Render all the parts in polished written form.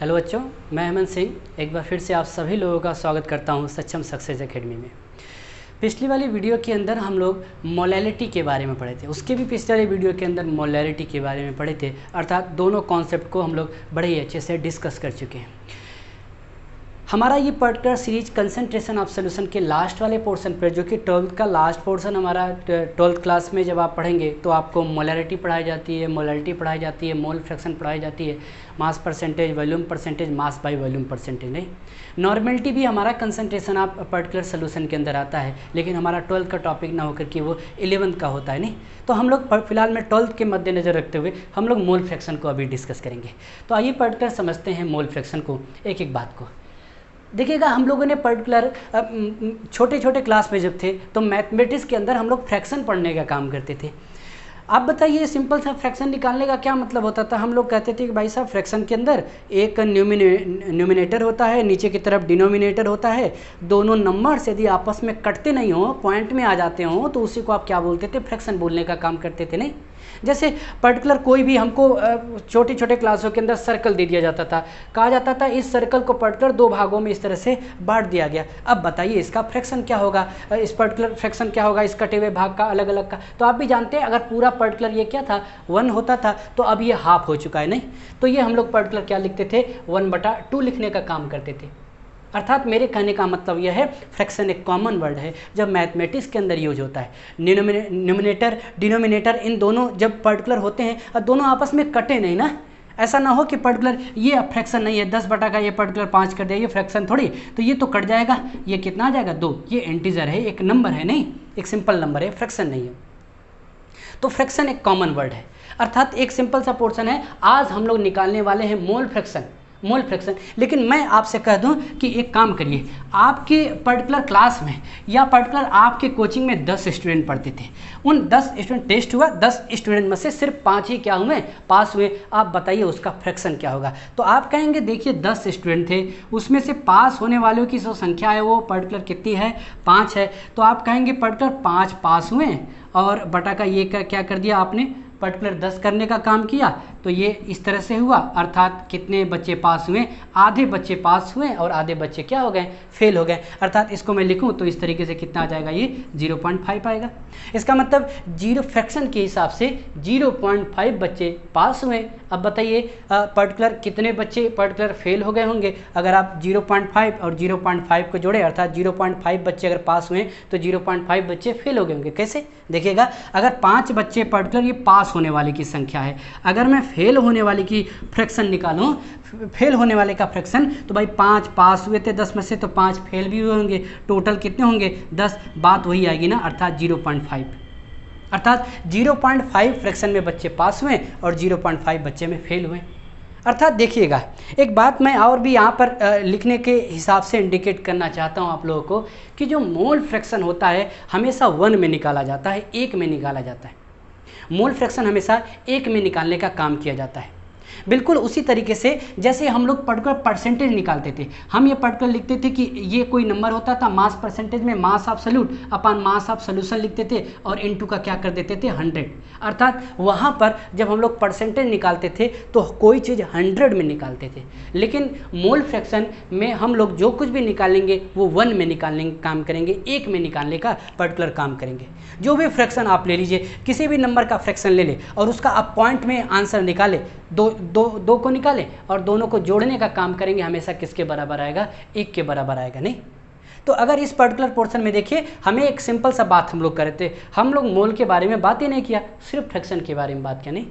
Hello बच्चों, मैं हेमंत सिंह एक बार फिर से आप सभी लोगों का स्वागत करता हूं सक्षम सक्सेस एकेडमी में। पिछली वाली वीडियो के अंदर हम लोग मोलैलिटी के बारे में पढ़े थे, उसके भी पिछले वाली वीडियो के अंदर मोलैलिटी के बारे में पढ़े थे, अर्थात दोनों कॉन्सेप्ट को हम लोग बड़े ही अच्छे से डिस्कस कर चुके हैं। हमारा ये particular series concentration of solution के लास्ट वाले पोर्शन पर, जो कि 12th का लास्ट पोर्शन हमारा 12th क्लास में जब आप पढ़ेंगे तो आपको मोलैलिटी पढ़ाई जाती है, मोलैलिटी पढ़ाई जाती है, मोल फ्रैक्शन पढ़ाई जाती है, mass percentage, volume percentage, mass by volume percentage. नहीं, नॉर्मेलिटी भी हमारा कंसंट्रेशन ऑफ पर्टिकुलर सोल्यूशन के अंदर आता है, लेकिन हमारा 12th का टॉपिक ना होकर के वो 11th का होता है। नहीं, तो हम लोग फिलहाल में 12th के मद्देनज़र रखते हुए हम लोग मोल फ्रैक्शन को अभी डिस्कस करेंगे। तो आइए पर्टिकुलर समझते हैं मोल फ्रैक्शन को, एक एक बात को। देखिएगा, हम लोगों ने पर्टिकुलर छोटे छोटे क्लास में जब थे तो मैथमेटिक्स के अंदर हम लोग फ्रैक्शन पढ़ने का काम करते थे। आप बताइए, सिंपल सा फ्रैक्शन निकालने का क्या मतलब होता था? हम लोग कहते थे कि भाई साहब, फ्रैक्शन के अंदर एक न्यूमिनेटर होता है, नीचे की तरफ डिनोमिनेटर होता है। दोनों नंबर्स यदि आपस में कटते नहीं हो, पॉइंट में आ जाते हो, तो उसी को आप क्या बोलते थे? फ्रैक्शन बोलने का काम करते थे। नहीं, जैसे पर्टिकुलर कोई भी हमको छोटे छोटे क्लासों के अंदर सर्कल दे दिया जाता था, कहा जाता था इस सर्कल को पर्टिकुलर दो भागों में इस तरह से बांट दिया गया। अब बताइए इसका फ्रैक्शन क्या होगा, इस पर्टिकुलर फ्रैक्शन क्या होगा, इस कटे हुए भाग का अलग अलग का। तो आप भी जानते हैं, अगर पूरा पर्टिकुलर ये क्या था, 1 होता था, तो अब ये हाफ हो चुका है। नहीं, तो ये हम लोग पर्टिकुलर क्या लिखते थे? 1/2 लिखने का काम करते थे। अर्थात मेरे कहने का मतलब यह है, फ्रैक्शन एक कॉमन वर्ड है जब मैथमेटिक्स के अंदर यूज होता है। न्यूमिनेटर डिनोमिनेटर इन दोनों जब पर्टिकुलर होते हैं और दोनों आपस में कटे नहीं ना, ऐसा ना हो कि पर्टिकुलर ये फ्रैक्शन नहीं है, 10 का ये पर्टिकुलर 5 कर दिया, ये फ्रैक्शन थोड़ी, तो ये तो कट जाएगा। ये कितना आ जाएगा? 2। ये इंटीजर है, एक नंबर है, नहीं एक सिंपल नंबर है, फ्रैक्शन नहीं है। तो फ्रैक्शन एक कॉमन वर्ड है, अर्थात एक सिंपल सा पोर्शन है। आज हम लोग निकालने वाले हैं मोल फ्रैक्शन। लेकिन मैं आपसे कह दूं कि एक काम करिए, आपके पर्टिकुलर क्लास में या पर्टिकुलर आपके कोचिंग में 10 स्टूडेंट पढ़ते थे, उन 10 स्टूडेंट टेस्ट हुआ, 10 स्टूडेंट में से सिर्फ 5 ही क्या हुए? पास हुए। आप बताइए उसका फ्रैक्शन क्या होगा? तो आप कहेंगे देखिए 10 स्टूडेंट थे, उसमें से पास होने वालों की जो संख्या है वो पर्टिकुलर कितनी है? 5 है। तो आप कहेंगे पर्टिकुलर 5 पास हुए और बटा का ये क्या कर दिया आपने? पर्टिकुलर 10 करने का काम किया, तो ये इस तरह से हुआ। अर्थात कितने बच्चे पास हुए? आधे बच्चे पास हुए और आधे बच्चे क्या हो गए? फेल हो गए। अर्थात इसको मैं लिखूं तो इस तरीके से कितना आ जाएगा? ये 0.5 आएगा। इसका मतलब जीरो फ्रैक्शन के हिसाब से 0.5 बच्चे पास हुए। अब बताइए पर्टिकुलर कितने बच्चे पर्टिकुलर फेल हो गए होंगे? अगर आप 0.5 और 0.5 को जोड़े, अर्थात 0.5 बच्चे अगर पास हुए तो 0.5 बच्चे फेल हो गए होंगे। कैसे? देखिएगा, अगर 5 बच्चे पर्टिकुलर ये पास होने वाले की संख्या है, अगर मैं फेल होने वाले की फ्रैक्शन निकालूं, फेल होने वाले का फ्रैक्शन, तो भाई 5 पास हुए थे 10 में से, तो 5 फेल भी हुए होंगे, टोटल कितने होंगे? 10। बात वही आएगी ना, अर्थात 0.5। अर्थात 0.5 फ्रैक्शन में बच्चे पास हुए और 0.5 बच्चे में फेल हुए। अर्थात देखिएगा, एक बात मैं और भी यहाँ पर लिखने के हिसाब से इंडिकेट करना चाहता हूँ आप लोगों को, कि जो मोल फ्रैक्शन होता है हमेशा 1 में निकाला जाता है, 1 में निकाला जाता है। मोल फ्रैक्शन हमेशा 1 में निकालने का काम किया जाता है। बिल्कुल उसी तरीके से जैसे हम लोग पर्टिकुलर परसेंटेज निकालते थे, हम ये पर्टिकुलर लिखते थे कि ये कोई नंबर होता था, मास परसेंटेज में mass of solute upon mass of solution लिखते थे और इनटू का क्या कर देते थे? 100। अर्थात वहाँ पर जब हम लोग परसेंटेज निकालते थे तो कोई चीज़ 100 में निकालते थे, लेकिन मोल फ्रैक्शन में हम लोग जो कुछ भी निकालेंगे वो 1 में निकालने का काम करेंगे, 1 में निकालने का पर्टिकुलर काम करेंगे। जो भी फ्रैक्शन आप ले लीजिए, किसी भी नंबर का फ्रैक्शन ले ले और उसका आप पॉइंट में आंसर निकाले, दो को निकालें और दोनों को जोड़ने का काम करेंगे, हमेशा किसके बराबर आएगा? 1 के बराबर आएगा। नहीं, तो अगर इस पर्टिकुलर पोर्शन में देखिए, हमें एक सिंपल सा बात हम लोग कर रहे थे, हम लोग मोल के बारे में बात ही नहीं किया, सिर्फ फ्रैक्शन के बारे में बात किया। नहीं,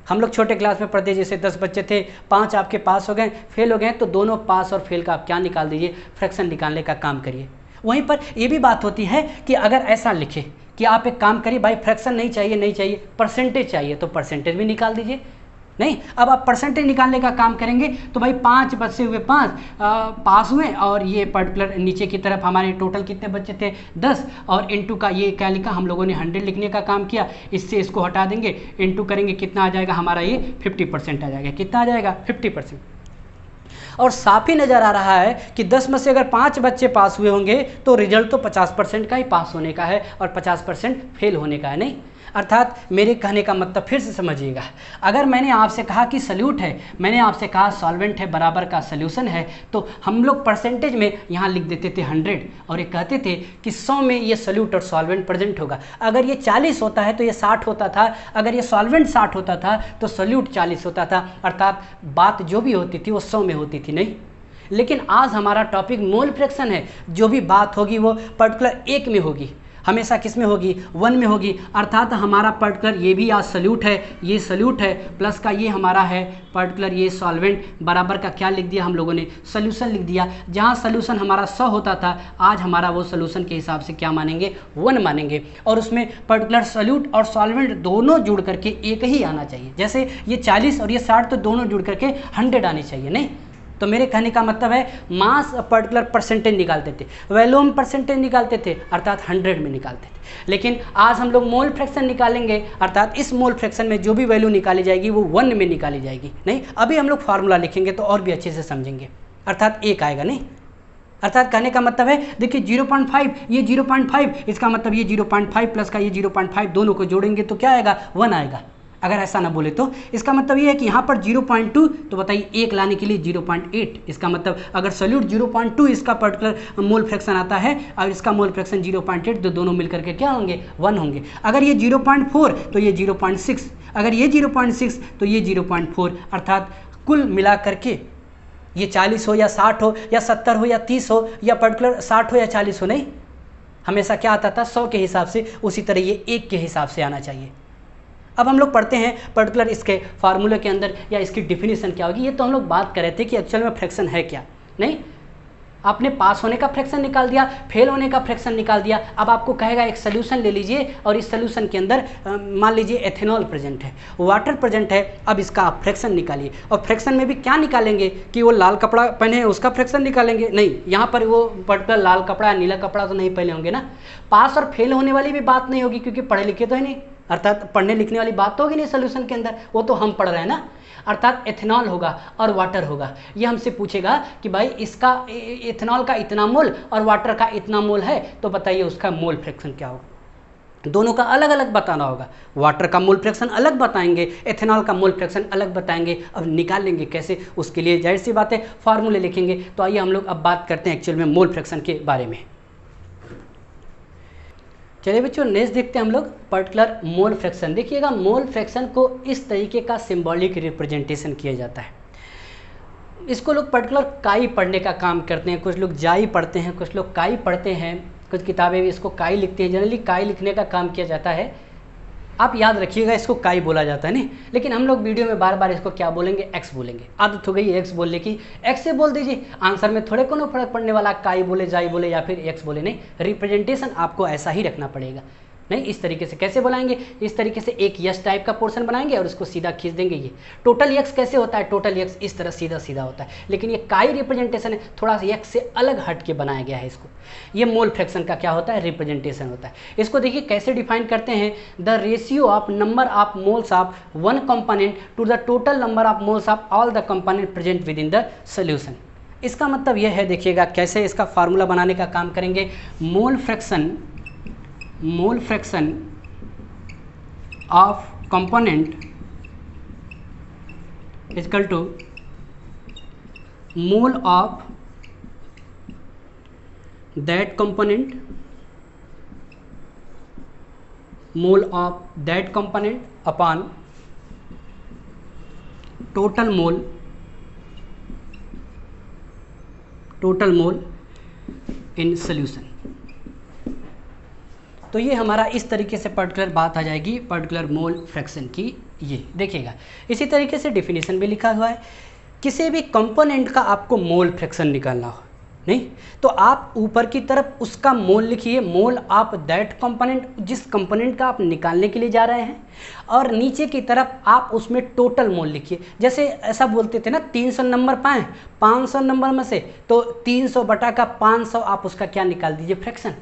हम लोग छोटे क्लास में पढ़ते, जैसे 10 बच्चे थे, 5 आपके पास हो गए, फेल हो गए, तो दोनों पास और फेल का आप क्या निकाल दीजिए? फ्रैक्शन निकालने का काम करिए। वहीं पर यह भी बात होती है कि अगर ऐसा लिखे कि आप एक काम करिए, भाई फ्रैक्शन नहीं चाहिए, परसेंटेज चाहिए, तो परसेंटेज भी निकाल दीजिए। नहीं, अब आप परसेंटेज निकालने का काम करेंगे तो भाई 5 बच्चे हुए, 5 पास हुए और ये पर्टिकुलर नीचे की तरफ हमारे टोटल कितने बच्चे थे? 10, और इनटू का ये क्या लिखा हम लोगों ने? 100 लिखने का काम किया। इससे इसको हटा देंगे, इनटू करेंगे, कितना आ जाएगा हमारा? ये 50% आ जाएगा। कितना आ जाएगा? 50%। और साफ ही नज़र आ रहा है कि 10 में से अगर 5 बच्चे पास हुए होंगे तो रिजल्ट तो 50% का ही पास होने का है और 50% फेल होने का है। नहीं, अर्थात मेरे कहने का मतलब फिर से समझिएगा, अगर मैंने आपसे कहा कि सल्यूट है, मैंने आपसे कहा सॉल्वेंट है बराबर का सल्यूशन है, तो हम लोग परसेंटेज में यहाँ लिख देते थे 100 और ये कहते थे कि 100 में ये सल्यूट और सॉल्वेंट प्रेजेंट होगा। अगर ये 40 होता है तो ये 60 होता था, अगर ये सॉल्वेंट 60 होता था तो सल्यूट 40 होता था, अर्थात बात जो भी होती थी वो 100 में होती थी। नहीं, लेकिन आज हमारा टॉपिक मोल फ्रैक्शन है, जो भी बात होगी वो पर्टिकुलर एक में होगी, हमेशा किस में होगी, 1 में होगी। अर्थात हमारा पर्टिकुलर ये भी आज सल्यूट है, ये सल्यूट है, प्लस का ये हमारा है पर्टिकुलर ये सॉल्वेंट, बराबर का क्या लिख दिया हम लोगों ने, सॉल्यूशन लिख दिया। जहाँ सॉल्यूशन हमारा 100 होता था, आज हमारा वो सॉल्यूशन के हिसाब से क्या मानेंगे, 1 मानेंगे। और उसमें पर्टिकुलर सॉल्यूट और सॉल्वेंट दोनों जुड़ करके एक ही आना चाहिए। जैसे ये 40 और ये 60 तो दोनों जुड़ करके 100 आनी चाहिए। नहीं, तो मेरे कहने का मतलब है मास पर्टिकुलर परसेंटेज निकालते थे, वैल्यूम परसेंटेज निकालते थे, अर्थात 100 में निकालते थे। लेकिन आज हम लोग मोल फ्रैक्शन निकालेंगे, अर्थात इस मोल फ्रैक्शन में जो भी वैल्यू निकाली जाएगी वो 1 में निकाली जाएगी। नहीं, अभी हम लोग फार्मूला लिखेंगे तो और भी अच्छे से समझेंगे, अर्थात एक आएगा। नहीं, अर्थात कहने का मतलब है देखिए 0.5, ये 0.5, इसका मतलब ये 0.5 प्लस का ये 0.5 दोनों को जोड़ेंगे तो क्या आएगा, 1 आएगा। अगर ऐसा ना बोले तो इसका मतलब ये है कि यहाँ पर 0.2, तो बताइए 1 लाने के लिए 0.8, इसका मतलब अगर सॉल्यूट 0.2 इसका पर्टिकुलर मोल फ्रैक्शन आता है और इसका मोल फ्रैक्शन 0.8, तो दोनों मिलकर के क्या होंगे, 1 होंगे। अगर ये 0.4 तो ये 0.6, अगर ये 0.6 तो ये 0.4, अर्थात कुल मिला करके ये 40 हो या 60 हो या 70 हो या 30 हो या पर्टिकुलर 60 हो या 40 हो, नहीं, हमेशा क्या आता था 100 के हिसाब से, उसी तरह ये 1 के हिसाब से आना चाहिए। अब हम लोग पढ़ते हैं पर्टिकुलर इसके फार्मूले के अंदर या इसकी डिफिनीशन क्या होगी। ये तो हम लोग बात कर रहे थे कि एक्चुअल में फ्रैक्शन है क्या। नहीं, आपने पास होने का फ्रैक्शन निकाल दिया, फेल होने का फ्रैक्शन निकाल दिया। अब आपको कहेगा एक सोल्यूशन ले लीजिए और इस सोल्यूशन के अंदर मान लीजिए एथेनॉल प्रेजेंट है, वाटर प्रेजेंट है, अब इसका आप फ्रैक्शन निकालिए। और फ्रैक्शन में भी क्या निकालेंगे कि वो लाल कपड़ा पहने हैं उसका फ्रैक्शन निकालेंगे, नहीं, यहाँ पर वो पर्टिकुलर लाल कपड़ा नीला कपड़ा तो नहीं पहने होंगे ना। पास और फेल होने वाली भी बात नहीं होगी क्योंकि पढ़े लिखे तो है नहीं, अर्थात पढ़ने लिखने वाली बात तो होगी नहीं सोल्यूशन के अंदर, वो तो हम पढ़ रहे हैं ना। अर्थात एथेनॉल होगा और वाटर होगा। ये हमसे पूछेगा कि भाई इसका एथेनॉल का इतना मोल और वाटर का इतना मोल है, तो बताइए उसका मोल फ्रैक्शन क्या होगा। दोनों का अलग अलग बताना होगा, वाटर का मोल फ्रैक्शन अलग बताएंगे, एथेनॉल का मोल फ्रैक्शन अलग बताएंगे। अब निकालेंगे कैसे, उसके लिए जाहिर सी बात है फार्मूले लिखेंगे। तो आइए हम लोग अब बात करते हैं एक्चुअल में मोल फ्रैक्शन के बारे में। चलिए बच्चों, नेक्स्ट देखते हैं हम लोग पर्टिकुलर मोल फ्रैक्शन। देखिएगा मोल फ्रैक्शन को इस तरीके का सिंबॉलिक रिप्रेजेंटेशन किया जाता है। इसको लोग पर्टिकुलर काई पढ़ने का काम करते हैं, कुछ लोग जाई पढ़ते हैं, कुछ लोग काई पढ़ते हैं, कुछ किताबें भी इसको काई लिखती हैं। जनरली काई लिखने का काम किया जाता है। आप याद रखिएगा इसको काई बोला जाता है नहीं, लेकिन हम लोग वीडियो में बार बार इसको क्या बोलेंगे, एक्स बोलेंगे। आदत हो गई एक्स बोलने की, एक्स से बोल दीजिए, आंसर में थोड़े कोनो फर्क पड़ने वाला, काई बोले, जाई बोले या फिर एक्स बोले, नहीं, रिप्रेजेंटेशन आपको ऐसा ही रखना पड़ेगा। नहीं, इस तरीके से कैसे बुलाएंगे, इस तरीके से एक यस टाइप का पोर्शन बनाएंगे और उसको सीधा खींच देंगे। ये टोटल यक्स कैसे होता है, टोटल यक्स इस तरह सीधा सीधा होता है, लेकिन ये काई रिप्रेजेंटेशन है, थोड़ा सा यक्स से अलग हट के बनाया गया है इसको। ये मोल फ्रैक्शन का क्या होता है, रिप्रेजेंटेशन होता है। इसको देखिए कैसे डिफाइन करते हैं, the ratio of number of moles of one component to the total number of moles of all the component present within the solution. इसका मतलब यह है, देखिएगा कैसे इसका फार्मूला बनाने का काम करेंगे। Mole fraction of component equal to mole of that component, mole of that component upon total mole in solution. तो ये हमारा इस तरीके से पर्टिकुलर बात आ जाएगी पर्टिकुलर मोल फ्रैक्शन की। ये देखिएगा इसी तरीके से डिफिनीशन भी लिखा हुआ है। किसी भी कंपोनेंट का आपको मोल फ्रैक्शन निकालना हो, नहीं, तो आप ऊपर की तरफ उसका मोल लिखिए, मोल ऑफ दैट कंपोनेंट, जिस कंपोनेंट का आप निकालने के लिए जा रहे हैं, और नीचे की तरफ आप उसमें टोटल मोल लिखिए। जैसे ऐसा बोलते थे ना, 300 नंबर पाएँ, 500 नंबर में से तो 300 बटा का 500 आप उसका क्या निकाल दीजिए, फ्रैक्शन।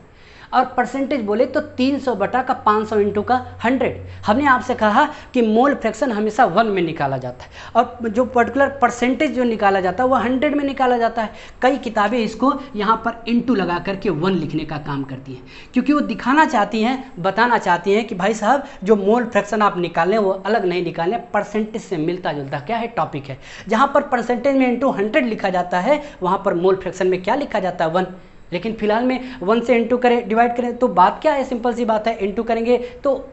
और परसेंटेज बोले तो 300 बटा का 500 इंटू का 100। हमने आपसे कहा कि मोल फ्रैक्शन हमेशा 1 में निकाला जाता है और जो पर्टिकुलर परसेंटेज जो निकाला जाता है वो 100 में निकाला जाता है। कई किताबें इसको यहाँ पर इंटू लगा करके 1 लिखने का काम करती हैं, क्योंकि वो दिखाना चाहती हैं, बताना चाहती हैं कि भाई साहब जो मोल फ्रैक्शन आप निकालें वो अलग नहीं निकालें, परसेंटेज से मिलता जुलता क्या है टॉपिक है। जहाँ पर परसेंटेज में इंटू 100 लिखा जाता है वहाँ पर मोल फ्रैक्शन में क्या लिखा जाता है 1। लेकिन फिलहाल में 1 से इंटू करें, डिवाइड करें तो बात क्या है, सिंपल सी बात है, इंटू करेंगे तो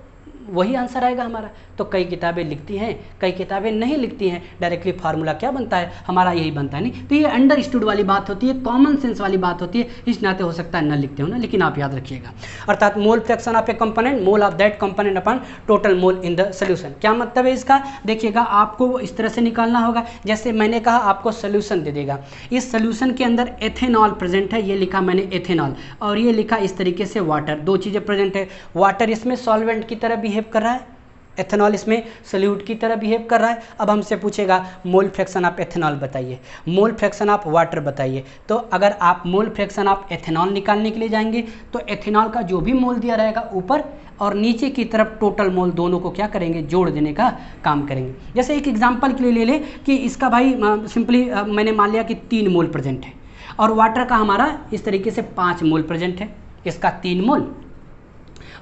वही आंसर आएगा हमारा। तो कई किताबें लिखती हैं, कई किताबें नहीं लिखती हैं, डायरेक्टली फार्मूला क्या बनता है हमारा यही बनता है। नहीं तो ये अंडरस्टूड वाली बात होती है, कॉमन सेंस वाली बात होती है, इस नाते हो सकता है न लिखते हो ना, लेकिन आप याद रखिएगा। अर्थात मोल fraction of A component, mole of that component upon total mole in the solution. क्या मतलब है इसका, देखिएगा आपको इस तरह से निकालना होगा। जैसे मैंने कहा आपको सोल्यूशन दे देगा, इस सोल्यूशन के अंदर एथेनॉल प्रेजेंट है, ये लिखा मैंने एथेनॉल, और ये लिखा इस तरीके से वाटर, दो चीज़ें प्रेजेंट है। वाटर इसमें सॉल्वेंट की तरह बिहेव कर रहा है, एथेनॉल इसमें सोल्यूट की तरह बिहेव कर रहा है। अब हमसे पूछेगा मोल फ्रैक्शन ऑफ एथेनॉल बताइए, मोल फ्रैक्शन ऑफ वाटर बताइए। तो अगर आप मोल फ्रैक्शन ऑफ एथेनॉल निकालने के लिए जाएंगे तो एथेनॉल का जो भी मोल दिया रहेगा ऊपर और नीचे की तरफ टोटल मोल दोनों को क्या करेंगे, जोड़ देने का काम करेंगे। जैसे एक एग्जांपल के लिए ले लें कि इसका भाई सिंपली मैंने मान लिया कि 3 मोल प्रेजेंट है और वाटर का हमारा इस तरीके से 5 मोल प्रेजेंट है, इसका 3 मोल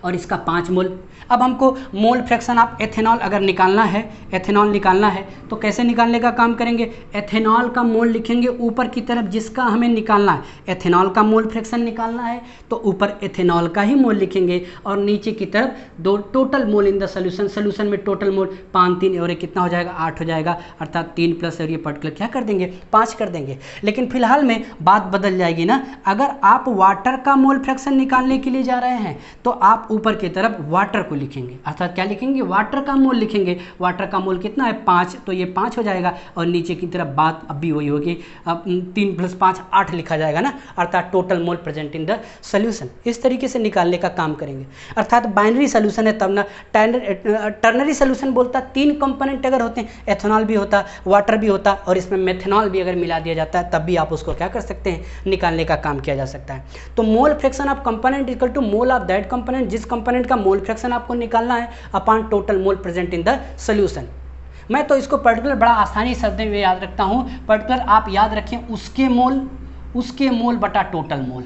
और इसका 5 मोल। अब हमको मोल फ्रैक्शन ऑफ एथेनॉल अगर निकालना है, एथेनॉल निकालना है तो कैसे निकालने का काम करेंगे, एथेनॉल का मोल लिखेंगे ऊपर की तरफ जिसका हमें निकालना है, एथेनॉल का मोल फ्रैक्शन निकालना है तो ऊपर एथेनॉल का ही मोल लिखेंगे और नीचे की तरफ दो total mole in the solution, solution में टोटल मोल 5 3 और ये कितना हो जाएगा 8 हो जाएगा, अर्थात 3 प्लस और ये पर्टिकुलर क्या कर देंगे 5 कर देंगे। लेकिन फिलहाल में बात बदल जाएगी ना, अगर आप वाटर का मोल फ्रैक्शन निकालने के लिए जा रहे हैं तो आप ऊपर की तरफ वाटर को लिखेंगे, अर्थात क्या लिखेंगे, वाटर का मोल लिखेंगे। वाटर का मोल कितना है 5, तो ये 5 हो जाएगा और नीचे की तरफ बात अब भी वही होगी, 3 + 5 8 लिखा जाएगा ना, अर्थात total mole present in the solution. इस तरीके से निकालने का काम करेंगे। अर्थात बाइनरी सोल्यूशन है तब ना, टर्नरी सोल्यूशन बोलता 3 कंपोनेंट अगर होते हैं, एथेनॉल भी होता, वाटर भी होता और इसमें मेथेनॉल भी अगर मिला दिया जाता है तब भी आप उसको क्या कर सकते हैं, निकालने का काम किया जा सकता है। तो mole fraction of component equal to mole of that component, जिस कंपोनेंट का मोल फ्रैक्शन आपको निकालना है upon total mole present in the solution. मैं तो इसको पर्टिकुलर बड़ा आसानी शब्द में याद रखता हूं, पर्टिकुलर आप याद रखें उसके मोल बटा टोटल मोल,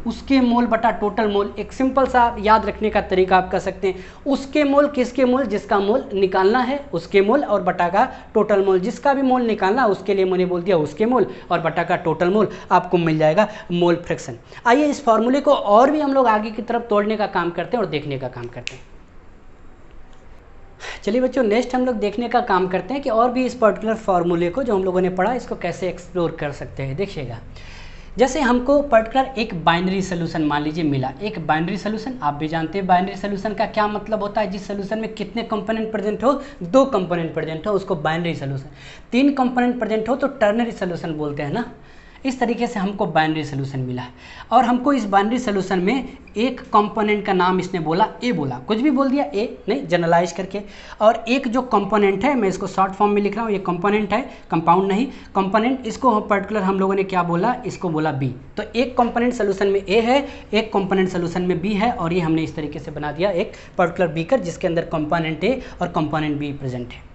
उसके मोल बटा टोटल मोल। एक सिंपल सा याद रखने का तरीका आप कर सकते हैं, उसके मोल किसके मोल, जिसका मोल निकालना है उसके मोल और बटा का टोटल मोल, जिसका भी मोल निकालना उसके लिए मैंने बोल दिया उसके मोल और बटा का टोटल मोल, आपको मिल जाएगा मोल फ्रैक्शन। आइए इस फॉर्मूले को और भी हम लोग आगे की तरफ तोड़ने का काम करते हैं और देखने का काम करते हैं। चलिए बच्चों, नेक्स्ट हम लोग देखने का काम करते हैं कि और भी इस पर्टिकुलर फार्मूले को जो हम लोगों ने पढ़ा इसको कैसे एक्सप्लोर कर सकते हैं। देखिएगा, जैसे हमको पर्टिकुलर एक बाइनरी सोल्यूशन मान लीजिए मिला, एक बाइनरी सोल्यूशन, आप भी जानते हैं बाइनरी सोल्यूशन का क्या मतलब होता है, जिस सोल्यूशन में कितने कंपोनेंट प्रेजेंट हो, 2 कंपोनेंट प्रेजेंट हो उसको बाइनरी सोल्यूशन, 3 कंपोनेंट प्रेजेंट हो तो टर्नरी सोल्यूशन बोलते हैं ना। इस तरीके से हमको बाइनरी सोल्यूशन मिला है और हमको इस बाइनरी सोल्यूशन में एक कंपोनेंट का नाम इसने बोला ए, बोला कुछ भी बोल दिया ए नहीं, जनरलाइज करके, और एक जो कंपोनेंट है मैं इसको शॉर्ट फॉर्म में लिख रहा हूँ, ये कंपोनेंट है, कंपाउंड नहीं, कंपोनेंट, इसको पर्टिकुलर हम लोगों ने क्या बोला, इसको बोला बी। तो एक कंपोनेंट सोल्यूशन में ए है, एक कंपोनेंट सोल्यूशन में बी है और ये हमने इस तरीके से बना दिया एक पर्टिकुलर बीकर जिसके अंदर कंपोनेंट ए और कंपोनेंट बी प्रेजेंट है।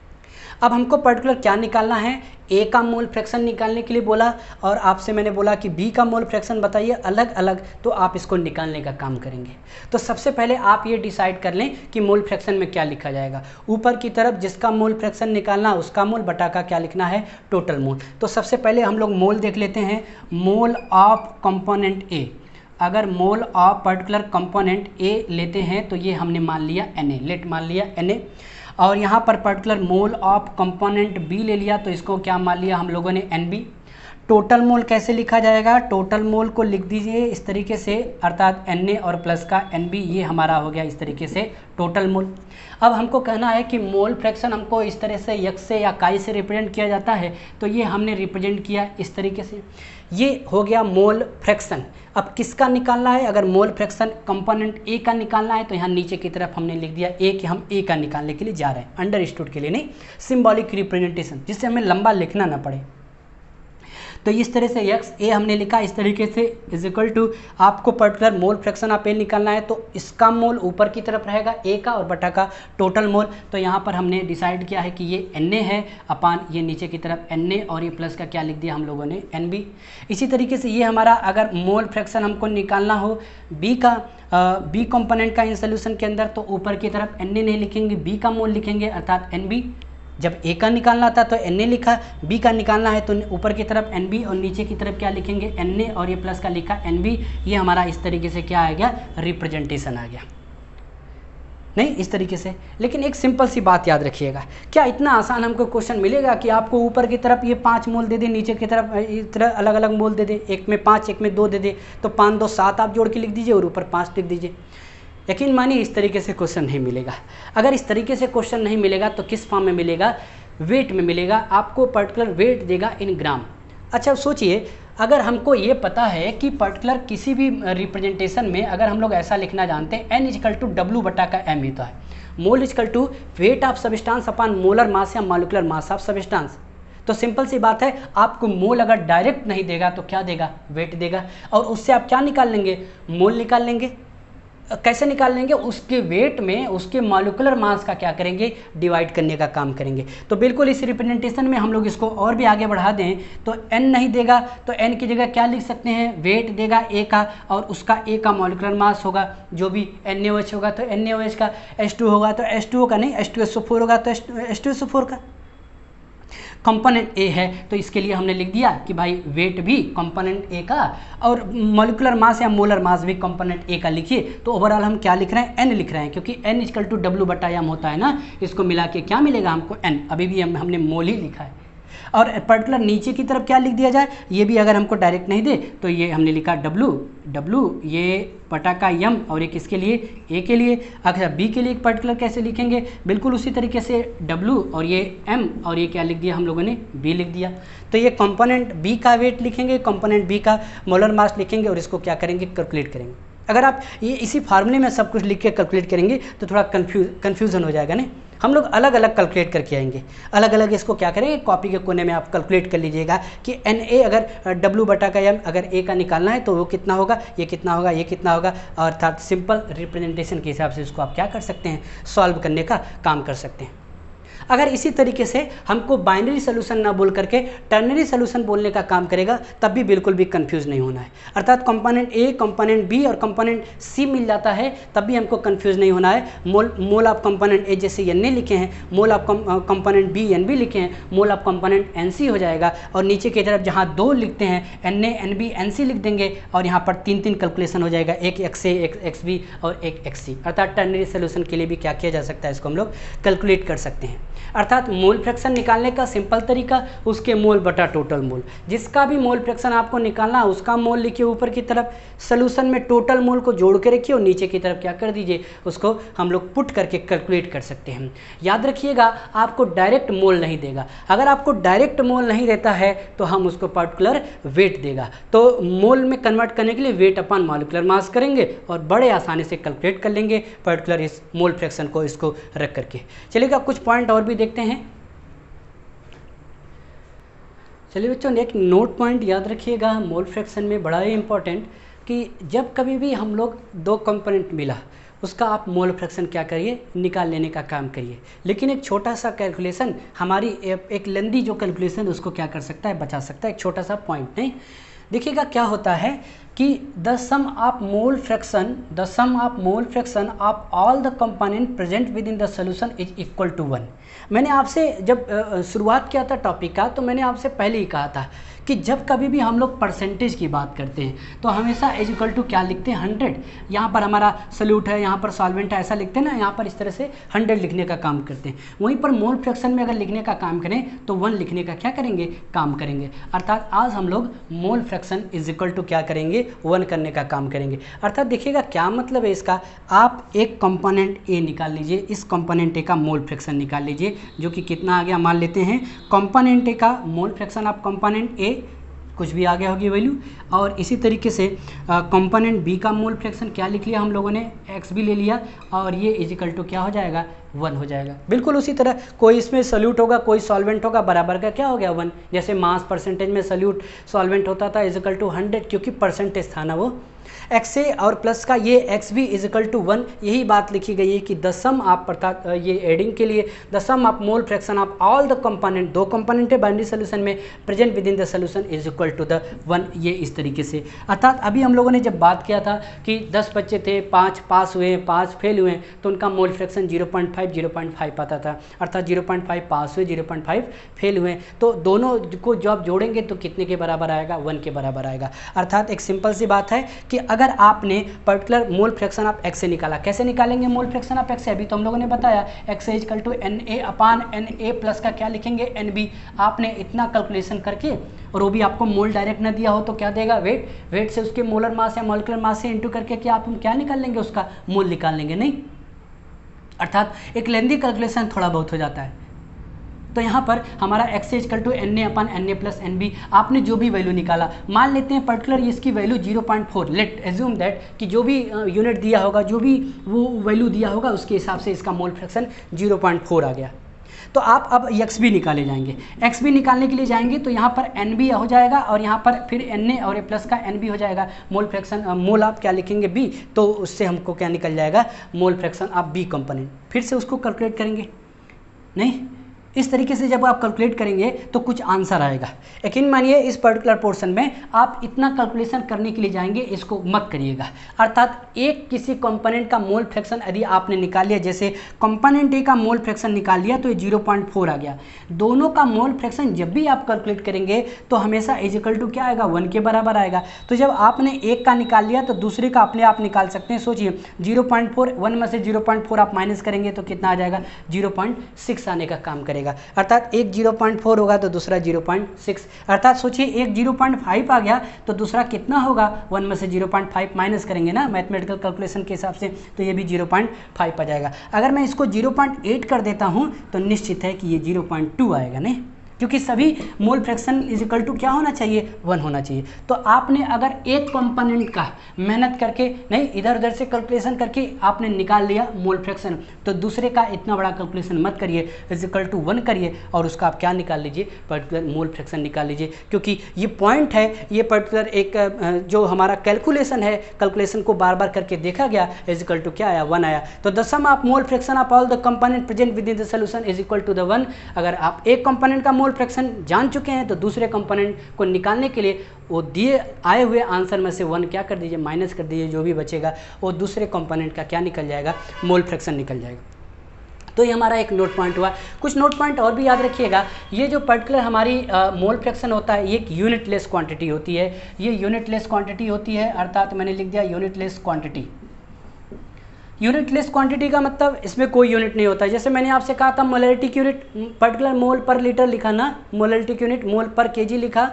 अब हमको पर्टिकुलर क्या निकालना है, ए का मोल फ्रैक्शन निकालने के लिए बोला और आपसे मैंने बोला कि बी का मोल फ्रैक्शन बताइए अलग अलग, तो आप इसको निकालने का काम करेंगे। तो सबसे पहले आप ये डिसाइड कर लें कि मोल फ्रैक्शन में क्या लिखा जाएगा, ऊपर की तरफ जिसका मोल फ्रैक्शन निकालना उसका मोल बटा का क्या लिखना है, टोटल मोल। तो सबसे पहले हम लोग मोल देख लेते हैं, मोल ऑफ कंपोनेंट ए। अगर mole of particular component A लेते हैं तो ये हमने मान लिया Na, लेट मान लिया Na, और यहाँ पर particular mole of component B ले लिया तो इसको क्या मान लिया हम लोगों ने Nb। टोटल मोल कैसे लिखा जाएगा, टोटल मोल को लिख दीजिए इस तरीके से, अर्थात Na और प्लस का Nb, ये हमारा हो गया इस तरीके से टोटल मोल। अब हमको कहना है कि मोल फ्रैक्शन हमको इस तरह से यक्स से या काई से रिप्रेजेंट किया जाता है, तो ये हमने रिप्रेजेंट किया इस तरीके से, ये हो गया मोल फ्रैक्शन। अब किसका निकालना है, अगर मोल फ्रैक्शन कंपोनेंट ए का निकालना है तो यहाँ नीचे की तरफ हमने लिख दिया ए कि हम ए का निकालने के लिए जा रहे हैं, अंडरस्टूड के लिए नहीं, सिंबॉलिक रिप्रेजेंटेशन, जिससे हमें लंबा लिखना ना पड़े। तो इस तरह से एक्स ए हमने लिखा इस तरीके से इज इक्वल टू, आपको पर्टिकुलर मोल फ्रैक्शन ऑफ ए निकालना है तो इसका मोल ऊपर की तरफ रहेगा ए का और बटा का टोटल मोल। तो यहाँ पर हमने डिसाइड किया है कि ये Na है अपान ये नीचे की तरफ Na और ये प्लस का क्या लिख दिया हम लोगों ने Nb। इसी तरीके से ये हमारा अगर मोल फ्रैक्शन हमको निकालना हो बी का बी कंपोनेंट का इन सोल्यूशन के अंदर, तो ऊपर की तरफ Na नहीं लिखेंगे, बी का मोल लिखेंगे अर्थात Nb। जब ए का निकालना था तो Na लिखा, बी का निकालना है तो ऊपर की तरफ Nb और नीचे की तरफ क्या लिखेंगे Na और ये प्लस का लिखा Nb। ये हमारा इस तरीके से क्या आ गया, रिप्रेजेंटेशन आ गया, नहीं इस तरीके से। लेकिन एक सिंपल सी बात याद रखिएगा, क्या इतना आसान हमको क्वेश्चन मिलेगा कि आपको ऊपर की तरफ ये 5 मोल दे दे, नीचे की तरफ इस तरह अलग अलग मोल दे दे, एक में 5 एक में 2 दे दे, तो 5 2 7 आप जोड़ के लिख दीजिए और ऊपर 5 लिख दीजिए। यकीन मानिए इस तरीके से क्वेश्चन नहीं मिलेगा। अगर इस तरीके से क्वेश्चन नहीं मिलेगा तो किस फॉर्म में मिलेगा, वेट में मिलेगा। आपको पर्टिकुलर वेट देगा इन ग्राम। अच्छा सोचिए, अगर हमको ये पता है कि पर्टिकुलर किसी भी रिप्रेजेंटेशन में अगर हम लोग ऐसा लिखना जानते हैं n इजकल टू डब्ल्यू बटा का m ही तो है, mole is equal to weight of substance upon molar mass या मॉलिक्यूलर मास ऑफ सब्सटेंस। तो सिंपल सी बात है, आपको मोल अगर डायरेक्ट नहीं देगा तो क्या देगा, वेट देगा। और उससे आप क्या निकाल लेंगे, मोल निकाल लेंगे। कैसे निकाल लेंगे, उसके वेट में उसके मॉलिक्यूलर मास का क्या करेंगे, डिवाइड करने का काम करेंगे। तो बिल्कुल इस रिप्रेजेंटेशन में हम लोग इसको और भी आगे बढ़ा दें तो n नहीं देगा तो n की जगह क्या लिख सकते हैं, वेट देगा a का और उसका a का मॉलिक्यूलर मास होगा जो भी NaOH होगा तो NaOH का, H2 होगा तो H2O का, नहीं H2SO4 होगा तो H2SO4 का। कंपोनेंट ए है तो इसके लिए हमने लिख दिया कि भाई वेट भी कंपोनेंट ए का और मॉलिक्यूलर मास या मोलर मास भी कंपोनेंट ए का लिखिए। तो ओवरऑल हम क्या लिख रहे हैं, एन लिख रहे हैं, क्योंकि एन इजकल टू डब्ल्यू बटा एम होता है ना, इसको मिला के क्या मिलेगा हमको एन। अभी भी हमने मोल ही लिखा है। और पर्टिकुलर नीचे की तरफ क्या लिख दिया जाए, ये भी अगर हमको डायरेक्ट नहीं दे तो ये हमने लिखा डब्लू ये बटा का यम और एक इसके लिए ए के लिए। अच्छा बी के लिए एक पर्टिकुलर कैसे लिखेंगे, बिल्कुल उसी तरीके से डब्लू और ये एम और ये क्या लिख दिया हम लोगों ने, बी लिख दिया। तो ये कंपोनेंट बी का वेट लिखेंगे, कंपोनेंट बी का मोलर मास लिखेंगे और इसको क्या करेंगे, कैलकुलेट करेंगे। अगर आप ये इसी फार्मूले में सब कुछ लिख के कैलकुलेट करेंगे तो थोड़ा कन्फ्यूज़न हो जाएगा नहीं। हम लोग अलग अलग कैलकुलेट करके आएंगे, अलग अलग इसको क्या करेंगे, कॉपी के कोने में आप कैलकुलेट कर लीजिएगा कि एन ए अगर डब्ल्यू बटा का एम अगर ए का निकालना है तो वो कितना होगा, ये कितना होगा, ये कितना होगा। अर्थात सिंपल रिप्रेजेंटेशन के हिसाब से इसको आप क्या कर सकते हैं, सॉल्व करने का काम कर सकते हैं। अगर इसी तरीके से हमको बाइनरी सोल्यूशन ना बोल करके टर्नरी सोल्यूशन बोलने का काम करेगा तब भी बिल्कुल भी कंफ्यूज नहीं होना है। अर्थात कंपोनेंट ए, कंपोनेंट बी और कंपोनेंट सी मिल जाता है तब भी हमको कंफ्यूज नहीं होना है। मोल ऑफ कंपोनेंट ए जैसे एन ए लिखे हैं, mole of component B N B लिखे हैं, mole of component N C हो जाएगा। और नीचे की तरफ जहाँ 2 लिखते हैं N A N B N C लिख देंगे और यहाँ पर 3 कैलकुलेशन हो जाएगा, एक एक्स ए एक एक्स बी और एक एक्स सी। अर्थात टर्नरी सोल्यूशन के लिए भी क्या किया जा सकता है, इसको हम लोग कैलकुलेट कर सकते हैं। अर्थात मोल फ्रैक्शन निकालने का सिंपल तरीका, उसके मोल बटा टोटल मोल। जिसका भी मोल फ्रैक्शन आपको निकालना है उसका मोल लिखिए ऊपर की तरफ, सोल्यूशन में टोटल मोल को जोड़ के रखिए और नीचे की तरफ क्या कर दीजिए, उसको हम लोग पुट करके कैलकुलेट कर सकते हैं। याद रखिएगा आपको डायरेक्ट मोल नहीं देगा। अगर आपको डायरेक्ट मोल नहीं देता है तो हम उसको पर्टिकुलर वेट देगा। तो मोल में कन्वर्ट करने के लिए वेट अपॉन मॉलिक्यूलर मास करेंगे और बड़े आसानी से कैलकुलेट कर लेंगे पर्टिकुलर इस मोल फ्रैक्शन को इसको रख करके। चलिएगा कुछ पॉइंट और भी देखते हैं। चलिए बच्चों एक नोट पॉइंट याद रखिएगा मोल फ्रैक्शन में बड़ा ही इंपॉर्टेंट, कि जब कभी भी हम लोग 2 कंपोनेंट मिला उसका आप मोल फ्रैक्शन क्या करिए, निकाल लेने का काम करिए। लेकिन एक छोटा सा कैलकुलेशन हमारी एक लेंदी जो कैलकुलेशन उसको क्या कर सकता है, बचा सकता है। एक छोटा सा पॉइंट नहीं, देखिएगा क्या होता है कि the sum of mole fraction of all the component present within the solution is equal to 1। मैंने आपसे जब शुरुआत किया था टॉपिक का तो मैंने आपसे पहले ही कहा था कि जब कभी भी हम लोग परसेंटेज की बात करते हैं तो हमेशा इज इक्वल टू क्या लिखते हैं, 100। यहाँ पर हमारा सल्यूट है, यहाँ पर सॉल्वेंट है, ऐसा लिखते हैं ना, यहाँ पर इस तरह से 100 लिखने का काम करते हैं। वहीं पर मोल फ्रैक्शन में अगर लिखने का काम करें तो 1 लिखने का क्या करेंगे, काम करेंगे। अर्थात आज हम लोग mole fraction is equal to क्या करेंगे, 1 करने का काम करेंगे। अर्थात देखिएगा क्या मतलब है इसका, आप एक कंपोनेंट ए निकाल लीजिए, इस कंपोनेंट ए का मोल फ्रैक्शन निकाल लीजिए जो कि कितना आ गया, मान लेते हैं कंपोनेंट ए का मोल फ्रैक्शन ऑफ कंपोनेंट ए कुछ भी आ गया होगी वैल्यू। और इसी तरीके से कंपोनेंट बी का मोल फ्रैक्शन क्या लिख लिया हम लोगों ने, एक्स भी ले लिया, और ये इजिकल टू क्या हो जाएगा, 1 हो जाएगा। बिल्कुल उसी तरह कोई इसमें सॉल्यूट होगा, कोई सॉल्वेंट होगा, बराबर का क्या हो गया 1। जैसे मास परसेंटेज में सॉल्यूट सॉल्वेंट होता था इजिकल टू 100, क्योंकि परसेंटेज था ना वो। एक्स ए और प्लस का ये एक्स भी इजिकल टू 1, यही बात लिखी गई है कि द सम आप अर्थात ये एडिंग के लिए the sum of mole fraction of all the component, 2 component है बाइनरी सोल्यूशन में, present within the solution is equal to the 1। ये इस तरीके से, अर्थात अभी हम लोगों ने जब बात किया था कि 10 बच्चे थे, 5 पास हुए, 5 फेल हुए, तो उनका मोल फ्रैक्शन 0.5 आता था, अर्थात 0.5 पास हुए, 0.5 फेल हुए, तो दोनों को जब जोड़ेंगे तो कितने के बराबर आएगा, 1 के बराबर आएगा। अर्थात एक सिंपल सी बात है कि अगर आपने particular mole fraction of x से निकाला, कैसे निकालेंगे मोल फ्रैक्शन ऑफ एक्स से, अभी तो हम लोगों ने बताया X equal to Na upon Na plus का क्या लिखेंगे Nb। आपने इतना कैलकुलेशन करके, और वो भी आपको मोल डायरेक्ट ना दिया हो तो क्या देगा, वेट, वेट से उसके मोलर मास या मॉलिक्यूलर मास से इंटू करके क्या आप हम क्या निकाल लेंगे, उसका मोल निकाल लेंगे, नहीं। अर्थात एक लेंदी कैलकुलेशन थोड़ा बहुत हो जाता है। तो यहाँ पर हमारा X equal to Na upon Na plus Nb, आपने जो भी वैल्यू निकाला, मान लेते हैं पर्टिकुलर इसकी वैल्यू 0.4, लेट एज्यूम दैट कि जो भी यूनिट दिया होगा, जो भी वो वैल्यू दिया होगा उसके हिसाब से इसका मोल फ्रैक्शन 0.4 आ गया। तो आप अब एक्स भी निकाले जाएंगे, एक्स भी निकालने के लिए जाएंगे तो यहाँ पर Nb हो जाएगा, और यहाँ पर फिर Na और A प्लस का Nb हो जाएगा। मोल फ्रैक्शन मोल आप क्या लिखेंगे B, तो उससे हमको क्या निकल जाएगा, मोल फ्रैक्शन ऑफ B कंपोनेंट। फिर से उसको कैलकुलेट करेंगे, नहीं, इस तरीके से जब आप कैलकुलेट करेंगे तो कुछ आंसर आएगा। लेकिन मानिए इस पर्टिकुलर पोर्शन में आप इतना कैलकुलेशन करने के लिए जाएंगे, इसको मत करिएगा। अर्थात एक किसी कंपोनेंट का मोल फ्रैक्शन यदि आपने निकाल लिया, जैसे कंपोनेंट ए का मोल फ्रैक्शन निकाल लिया तो ये 0.4 आ गया। दोनों का मोल फ्रैक्शन जब भी आप कैलकुलेट करेंगे तो हमेशा इजिकल टू क्या आएगा, 1 के बराबर आएगा। तो जब आपने एक का निकाल लिया तो दूसरे का अपने आप निकाल सकते हैं। सोचिए 0.4, 1 में से 0.4 आप माइनस करेंगे तो कितना आ जाएगा, 0.6 आने का काम करेगा। अर्थात एक 0.4 होगा तो दूसरा 0.6, अर्थात सोचिए एक 0.5 आ गया तो दूसरा कितना होगा, 1 में से 0.5 माइनस करेंगे ना मैथमेटिकल कैलकुलेशन के हिसाब से, तो ये भी 0.5 आ जाएगा। अगर मैं इसको 0.8 कर देता हूँ तो निश्चित है कि ये 0.2 आएगा, नहीं, क्योंकि सभी मोल फ्रैक्शन इजिकल टू क्या होना चाहिए, 1 होना चाहिए। तो आपने अगर एक कंपोनेंट का मेहनत करके, नहीं इधर उधर से कैलकुलेशन करके आपने निकाल लिया मोल फ्रैक्शन, तो दूसरे का इतना बड़ा कैलकुलेशन मत करिए, इजिकल टू 1 करिए और उसका आप क्या निकाल लीजिए, पर्टिकुलर मोल फ्रैक्शन निकाल लीजिए। क्योंकि ये पॉइंट है, ये पर्टिकुलर एक जो हमारा कैलकुलेशन है, कैलकुलेशन को बार बार करके देखा गया, इजिकल टू क्या आया, 1 आया। तो the sum of mole fraction of all the component present within the solution is equal to the 1। अगर आप एक कंपोनेंट का मोल फ्रैक्शन जान चुके हैं तो दूसरे कंपोनेंट को निकालने के लिए वो दिए आए हुए आंसर में से 1 क्या कर दीजिए, माइनस कर दीजिए, जो भी बचेगा वो दूसरे कंपोनेंट का क्या निकल जाएगा, मोल फ्रैक्शन निकल जाएगा। तो ये हमारा एक नोट पॉइंट हुआ। कुछ नोट पॉइंट और भी याद रखिएगा, ये जो पर्टिकुलर हमारी मोल फ्रैक्शन होता है ये एक यूनिट लेस क्वांटिटी होती है, ये यूनिट लेस क्वांटिटी होती है, अर्थात मैंने लिख दिया unit less quantity. Unit less quantity का मतलब इसमें कोई यूनिट नहीं होता है। जैसे मैंने आपसे कहा था मोलैरिटी की यूनिट पर्टिकुलर मोल पर लीटर लिखा ना, मोलैरिटी की यूनिट मोल पर केजी लिखा,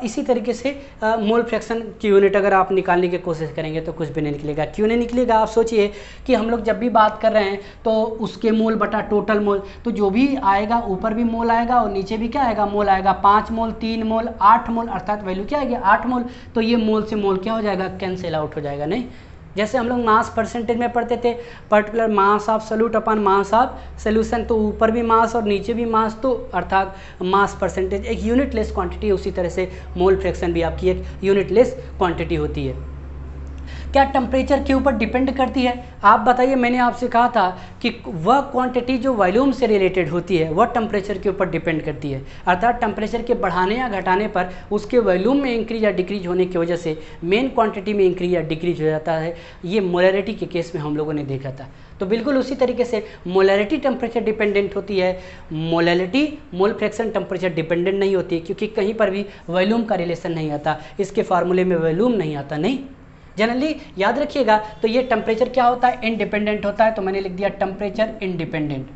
इसी तरीके से मोल फ्रैक्शन की यूनिट अगर आप निकालने की कोशिश करेंगे तो कुछ भी नहीं निकलेगा। क्यों नहीं निकलेगा, आप सोचिए कि हम लोग जब भी बात कर रहे हैं तो उसके मोल बटा टोटल मोल, तो जो भी आएगा ऊपर भी मोल आएगा और नीचे भी क्या आएगा, मोल आएगा। 5 मोल, 3 मोल, 8 मोल, अर्थात वैल्यू क्या आएगी, 8 मोल। तो ये मोल से मोल क्या हो जाएगा, कैंसिल आउट हो जाएगा, नहीं। जैसे हम लोग मास परसेंटेज में पढ़ते थे, particular mass of solute upon mass of solution, तो ऊपर भी मास और नीचे भी मास, तो अर्थात मास परसेंटेज एक यूनिट लेस क्वांटिटी है। उसी तरह से मोल फ्रैक्शन भी आपकी एक यूनिट लेस क्वांटिटी होती है। क्या टेम्परेचर के ऊपर डिपेंड करती है, आप बताइए। मैंने आपसे कहा था कि वह क्वांटिटी जो वॉल्यूम से रिलेटेड होती है वह टेम्परेचर के ऊपर डिपेंड करती है। अर्थात टेम्परेचर के बढ़ाने या घटाने पर उसके वॉल्यूम में इंक्रीज या डिक्रीज होने की वजह से मेन क्वांटिटी में इंक्रीज या डिक्रीज हो जाता है। ये मोलैरिटी के केस में हम लोगों ने देखा था। तो बिल्कुल उसी तरीके से मोलैरिटी टेम्परेचर डिपेंडेंट होती है, molarity mole fraction temperature dependent नहीं होती है, क्योंकि कहीं पर भी वॉल्यूम का रिलेशन नहीं आता, इसके फार्मूले में वॉल्यूम नहीं आता, नहीं। जनरली याद रखिएगा, तो ये टेम्परेचर क्या होता है, इंडिपेंडेंट होता है। तो मैंने लिख दिया temperature independent.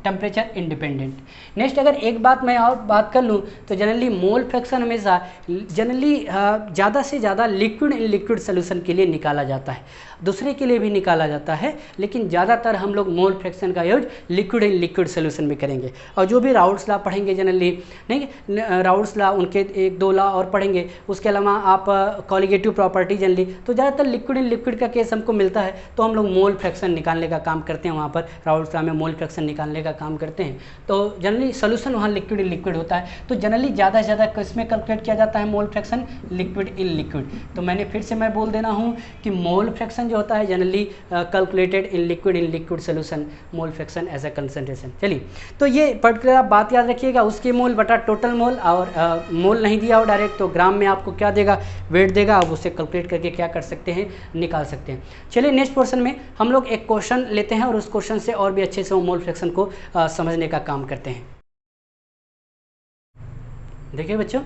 Temperature independent. Next अगर एक बात मैं और बात कर लूँ तो जनरली मोल फ्रैक्शन हमेशा जनरली ज़्यादा से ज़्यादा लिक्विड इन लिक्विड सोल्यूशन के लिए निकाला जाता है, दूसरे के लिए भी निकाला जाता है, लेकिन ज़्यादातर हम लोग मोल फ्रैक्शन का use liquid in liquid solution में करेंगे। और जो भी राउल्ट्स लॉ पढ़ेंगे जनरली, नहीं राउल्ट्स लॉ उनके 1-2 लॉ और पढ़ेंगे, उसके अलावा आप कॉलिगेटिव प्रॉपर्टी जनरली, तो ज़्यादातर लिक्विड इन लिक्विड का केस हमको मिलता है, तो हम लोग मोल फ्रैक्शन निकालने का काम करते हैं, वहाँ पर राउल्ट्स लॉ में मोल फ्रैक्शन निकालने का काम करते हैं। तो जनरली सोल्यूशन वहाँ लिक्विड इन लिक्विड होता है, तो जनरली ज़्यादा से ज़्यादा किसमें कैलकुलेट किया जाता है mole fraction, liquid in liquid. तो मैंने फिर से मैं बोल देना हूँ कि मोल फ्रैक्शन जो होता है generally calculated in liquid solution, mole fraction as a concentration. चलिए, तो ये पर्टिकुलर आप बात याद रखिएगा, उसके मोल बटा टोटल मोल, और मोल नहीं दिया हो डायरेक्ट तो ग्राम में आपको क्या देगा, वेट देगा, आप उसे कैलकुलेट करके क्या कर सकते हैं, निकाल सकते हैं। चलिए नेक्स्ट पोर्शन में हम लोग एक क्वेश्चन लेते हैं और उस क्वेश्चन से और भी अच्छे से मोल फ्रैक्शन को समझने का काम करते हैं। देखिए बच्चों,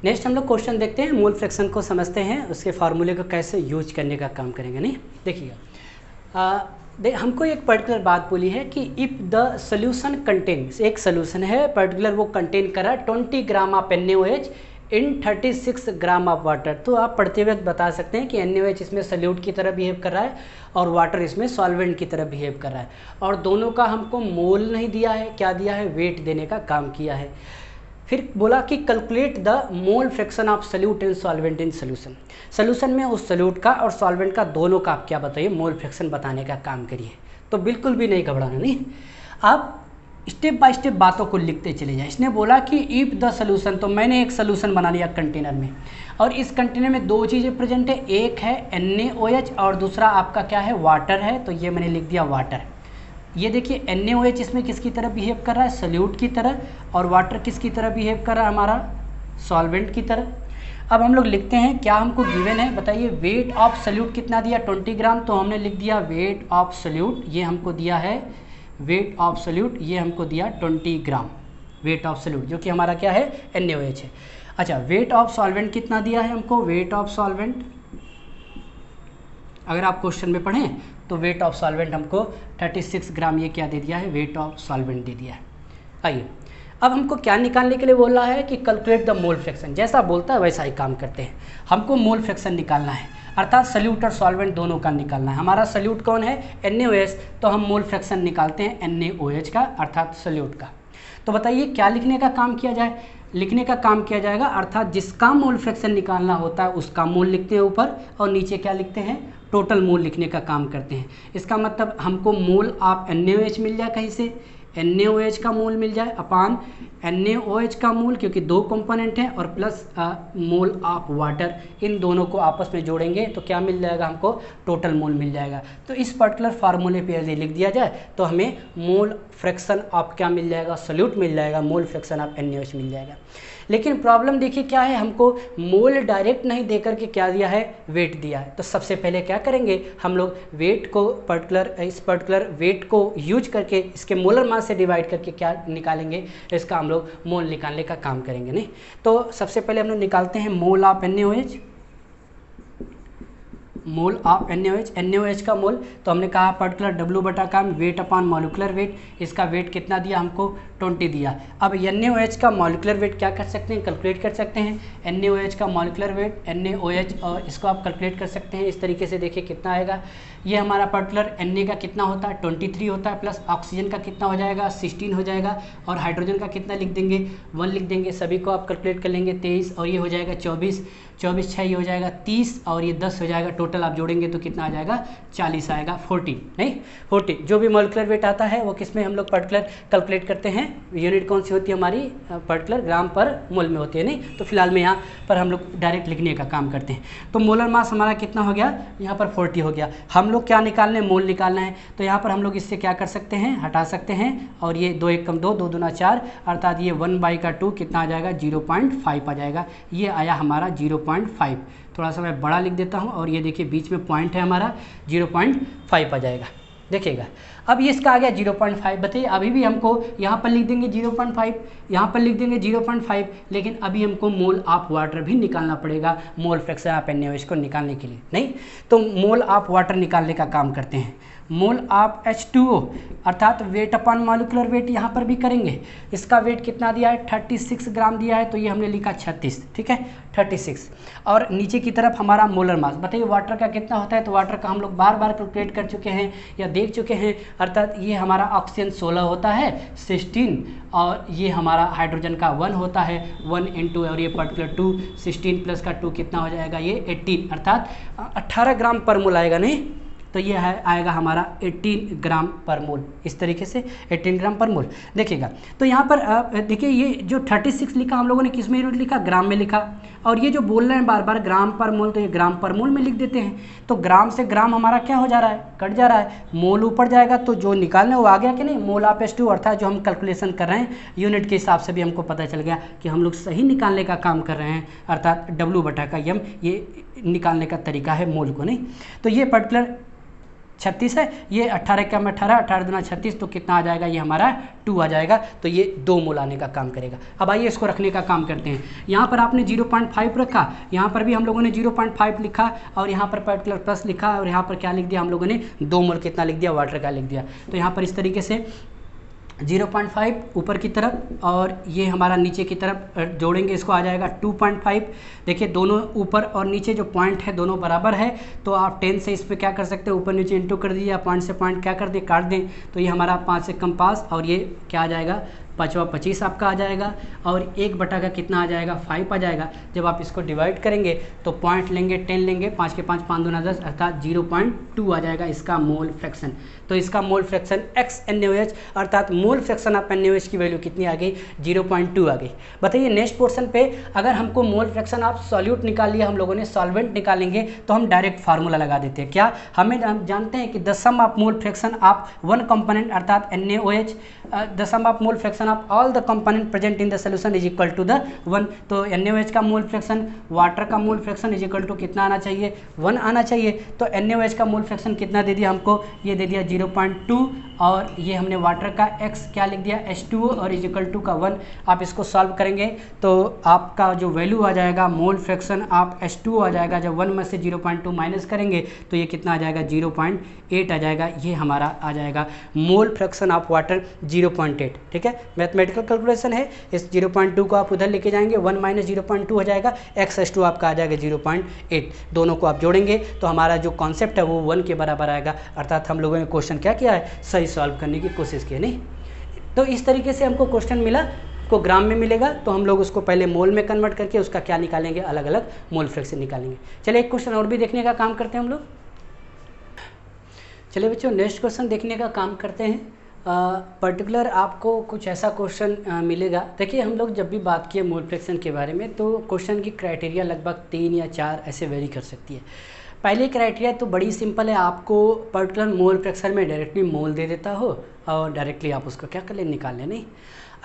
नेक्स्ट हम लोग क्वेश्चन देखते हैं, मोल फ्रैक्शन को समझते हैं, उसके फार्मूले को कैसे यूज करने का काम करेंगे। नहीं देखिएगा, हमको एक पर्टिकुलर बात बोली है कि इफ़ द सोल्यूशन कंटेन्स, एक सोल्यूशन है पर्टिकुलर, वो कंटेन करा 20 gram of NaOH in 36 gram of water. तो आप पढ़ते वक्त बता सकते हैं कि NaOH इसमें सल्यूट की तरह बिहेव कर रहा है और वाटर इसमें सॉल्वेंट की तरह बिहेव कर रहा है, और दोनों का हमको मोल नहीं दिया है, क्या दिया है, वेट देने का काम किया है। फिर बोला कि calculate the mole fraction of solute and solvent in solution, solution में उस सल्यूट का और सॉल्वेंट का दोनों का आप क्या बताइए, मोल फ्रैक्शन बताने का काम करिए। तो बिल्कुल भी नहीं घबराना, नहीं, आप स्टेप बाय स्टेप बातों को लिखते चले जाए। इसने बोला कि इफ़ द सोल्यूशन, तो मैंने एक सोल्यूशन बना लिया कंटेनर में, और इस कंटेनर में दो चीज़ें प्रेजेंट है, एक है NaOH और दूसरा आपका क्या है, वाटर है। तो ये मैंने लिख दिया वाटर। ये देखिए NaOH इसमें किसकी तरह बिहेव कर रहा है, सल्यूट की तरह, और वाटर किसकी तरह बिहेव कर रहा है, हमारा सॉल्वेंट की तरह। अब हम लोग लिखते हैं, क्या हमको गिवन है बताइए, वेट ऑफ सल्यूट कितना दिया, 20 ग्राम, तो हमने लिख दिया वेट ऑफ सल्यूट, ये हमको दिया है वेट ऑफ सल्यूट, ये हमको दिया 20 ग्राम वेट ऑफ सल्यूट, जो कि हमारा क्या है, NaOH है। अच्छा, वेट ऑफ सॉल्वेंट कितना दिया है हमको, वेट ऑफ सॉल्वेंट, अगर आप क्वेश्चन में पढ़ें तो वेट ऑफ सॉल्वेंट हमको 36 ग्राम, ये क्या दे दिया है, वेट ऑफ सॉल्वेंट दे दिया है। आइए, अब हमको क्या निकालने के लिए बोल रहा है कि कैलकुलेट द मोल फ्रैक्शन, जैसा बोलता है वैसा ही काम करते हैं। हमको मोल फ्रैक्शन निकालना है, अर्थात सल्यूट और सॉल्वेंट दोनों का निकालना है। हमारा सल्यूट कौन है, NaOH, तो हम मोल फ्रैक्शन निकालते हैं NaOH का, अर्थात सल्यूट का। तो बताइए क्या लिखने का काम किया जाए, लिखने का काम किया जाएगा, अर्थात जिसका मोल फ्रैक्शन निकालना होता है उसका मोल लिखते हैं ऊपर, और नीचे क्या लिखते हैं, टोटल मोल लिखने का काम करते हैं। इसका मतलब हमको मोल ऑफ NaOH मिल जाए, कहीं से NaOH का मोल मिल जाए अपान NaOH का मोल, क्योंकि दो कंपोनेंट हैं, और प्लस मोल ऑफ वाटर, इन दोनों को आपस में जोड़ेंगे तो क्या मिल जाएगा, हमको टोटल मोल मिल जाएगा। तो इस पर्टिकुलर फार्मूले पे यदि लिख दिया जाए तो हमें मोल फ्रैक्शन ऑफ क्या मिल जाएगा, सल्यूट मिल जाएगा, मोल फ्रैक्शन ऑफ NaOH मिल जाएगा। लेकिन प्रॉब्लम देखिए क्या है, हमको मोल डायरेक्ट नहीं दे करके क्या दिया है, वेट दिया है। तो सबसे पहले क्या करेंगे हम लोग, वेट को इस पर्टिकुलर वेट को यूज करके इसके मोलर मास से डिवाइड करके क्या निकालेंगे, इसका हम लोग मोल निकालने का काम करेंगे। नहीं, तो सबसे पहले हम लोग निकालते हैं mole of NaOH, mole of NaOH का मोल, तो हमने कहा पर्टिकुलर W बटा का वेट अपॉन मॉलिक्यूलर वेट, इसका वेट कितना दिया हमको, 20 दिया। अब NaOH का मॉलिक्यूलर वेट क्या कर सकते हैं, कैलकुलेट कर सकते हैं, NaOH का मॉलिक्यूलर वेट NaOH, और इसको आप कैलकुलेट कर सकते हैं इस तरीके से। देखिए कितना आएगा, ये हमारा पर्टिकुलर Na का कितना होता है, 23 होता है, प्लस ऑक्सीजन का कितना हो जाएगा, 16 हो जाएगा, और हाइड्रोजन का कितना लिख देंगे, 1 लिख देंगे। सभी को आप कैलकुलेट कर लेंगे, 23 और ये हो जाएगा 24, 24 6 ये हो जाएगा 30, और ये 10 हो जाएगा। टोटल आप जोड़ेंगे तो कितना आ जाएगा, 40 आएगा, 40 नहीं 40। जो भी मॉलिक्यूलर वेट आता है वो किस में हम लोग पर्टिकुलर कैलकुलेट करते हैं, यूनिट कौन सी होती है हमारी, पर्टिकुलर ग्राम पर मोल में होती है। नहीं, तो फिलहाल में यहाँ पर हम लोग डायरेक्ट लिखने का काम करते हैं। तो मोलर मास हमारा कितना हो गया, यहाँ पर 40 हो गया। हम लोग क्या निकालना है, मोल निकालना है। तो यहाँ पर हम लोग इससे क्या कर सकते हैं, हटा सकते हैं, और ये 2 1 कम 2, 2 दूना 4, अर्थात ये 1/2 कितना आ जाएगा, 0.5 आ जाएगा। ये आया हमारा 0.5। थोड़ा सा मैं बड़ा लिख देता हूँ, और ये देखिए बीच में पॉइंट है हमारा, 0.5 आ जाएगा। देखिएगा अब ये इसका आ गया 0.5। बताइए अभी भी हमको यहाँ पर लिख देंगे 0.5, यहाँ पर लिख देंगे 0.5, लेकिन अभी हमको मोल ऑफ वाटर भी निकालना पड़ेगा मोल फ्रैक्शन ऑफ NaOH को निकालने के लिए। नहीं, तो मोल ऑफ वाटर निकालने का काम करते हैं। मोल ऑफ H2O अर्थात वेट अपॉन मॉलिक्यूलर वेट यहाँ पर भी करेंगे। इसका वेट कितना दिया है 36 ग्राम दिया है, तो ये हमने लिखा 36, ठीक है 36। और नीचे की तरफ हमारा मोलर मास, बताइए वाटर का कितना होता है, तो वाटर का हम लोग बार बार कैलकुलेट कर चुके हैं या देख चुके हैं, अर्थात ये हमारा ऑक्सीजन 16 होता है 16, और ये हमारा हाइड्रोजन का 1 होता है 1 × और ये पर्टिकुलर 2, 16 प्लस का 2 कितना हो जाएगा ये 18, अर्थात 18 ग्राम पर मोल आएगा नहीं, तो ये है आएगा हमारा 18 ग्राम पर मोल, इस तरीके से 18 ग्राम पर मोल देखिएगा। तो यहाँ पर देखिए ये जो 36 लिखा हम लोगों ने किस में यूनिट लिखा, ग्राम में लिखा, और ये जो बोल रहे हैं बार बार ग्राम पर मोल, तो ये ग्राम पर मोल में लिख देते हैं। तो ग्राम से ग्राम हमारा क्या हो जा रहा है, कट जा रहा है, मोल ऊपर जाएगा, तो जो निकालने वो आ गया कि नहीं, मोल ऑफ H2, अर्थात जो हम कैलकुलेशन कर रहे हैं यूनिट के हिसाब से भी हमको पता चल गया कि हम लोग सही निकालने का काम कर रहे हैं, अर्थात W/M ये निकालने का तरीका है मोल को, नहीं। तो ये पर्टिकुलर 36 है, ये 18 कम 18, 18 दूना 36, तो कितना आ जाएगा, ये हमारा 2 आ जाएगा, तो ये 2 मोल आने का काम करेगा। अब आइए इसको रखने का काम करते हैं। यहाँ पर आपने 0.5 रखा, यहाँ पर भी हम लोगों ने 0.5 लिखा, और यहाँ पर पर्टिकुलर प्लस लिखा, और यहाँ पर क्या लिख दिया हम लोगों ने 2 मोल कितना लिख दिया, वाटर का लिख दिया। तो यहाँ पर इस तरीके से 0.5 ऊपर की तरफ और ये हमारा नीचे की तरफ जोड़ेंगे, इसको आ जाएगा 2.5। देखिए दोनों ऊपर और नीचे जो पॉइंट है दोनों बराबर है, तो आप 10 से इस पर क्या कर सकते हैं, ऊपर नीचे इंटू कर दीजिए, पॉइंट से पॉइंट क्या कर दें, काट दें, तो ये हमारा 5 से कम पास, और ये क्या आ जाएगा 5×25 आपका आ जाएगा, और 1 का कितना आ जाएगा 5 आ जाएगा। जब आप इसको डिवाइड करेंगे तो पॉइंट लेंगे 10 लेंगे, 5 के 5 5 दूना 10, अर्थात 0.2 आ जाएगा इसका मोल फ्रैक्शन। तो इसका मोल फ्रैक्शन XNaOH अर्थात मोल फ्रैक्शन ऑफ NaOH की वैल्यू कितनी आ गई, 0.2 आ गई। बताइए नेक्स्ट पोर्शन पे अगर हमको मोल फ्रैक्शन ऑफ सॉल्यूट निकाल लिया हम लोगों ने, सॉल्वेंट निकालेंगे तो हम डायरेक्ट फार्मूला लगा देते हैं। क्या हम जानते हैं कि the sum of mole fraction of one component अर्थात NaOH, the sum of mole fraction of all the component present in the solution is equal to the 1। तो NaOH का मोल फ्रैक्शन, वाटर का mole fraction is equal to कितना आना चाहिए, 1 आना चाहिए। तो NaOH का मोल फ्रैक्शन कितना दे दिया हमको, ये दे दिया 0.2, और ये हमने वाटर का X क्या लिख दिया H2O और इज इक्वल टू का 1। आप इसको सॉल्व करेंगे तो आपका जो वैल्यू आ जाएगा मोल फ्रैक्शन ऑफ H2O आ जाएगा, जब 1 में से 0.2 माइनस करेंगे तो ये कितना आ जाएगा 0.8 आ जाएगा, ये हमारा आ जाएगा मोल फ्रैक्शन ऑफ वाटर 0.8। ठीक है, मैथमेटिकल कैलकुलेशन है, इस 0.2 को आप उधर लेके जाएंगे, 1 माइनस 0.2 हो जाएगा, X/H2 आपका आ जाएगा 0.8। दोनों को आप जोड़ेंगे तो हमारा जो कॉन्सेप्ट है वो 1 के बराबर आएगा, अर्थात हम लोगों ने क्वेश्चन क्या किया है, सही सॉल्व करने की कोशिश की है, नहीं। तो इस तरीके से हमको क्वेश्चन मिला, को ग्राम में मिलेगा तो हम लोग उसको पहले मोल में कन्वर्ट करके उसका क्या निकालेंगे, अलग अलग मोल फ्रैक्शन निकालेंगे। चलिए एक क्वेश्चन और भी देखने का काम करते हैं हम लोग। चलिए बच्चों नेक्स्ट क्वेश्चन देखने का काम करते हैं। पर्टिकुलर आपको कुछ ऐसा क्वेश्चन मिलेगा। देखिए हम लोग जब भी बात किए मोल फ्रैक्शन के बारे में तो क्वेश्चन की क्राइटेरिया लगभग 3 या 4 ऐसे वेरी कर सकती है। पहले क्राइटेरिया तो बड़ी सिंपल है, आपको पर्टिकुलर मोल फ्रैक्शन में डायरेक्टली मोल दे देता हो और डायरेक्टली आप उसको क्या कर ले, निकाल लें। नहीं,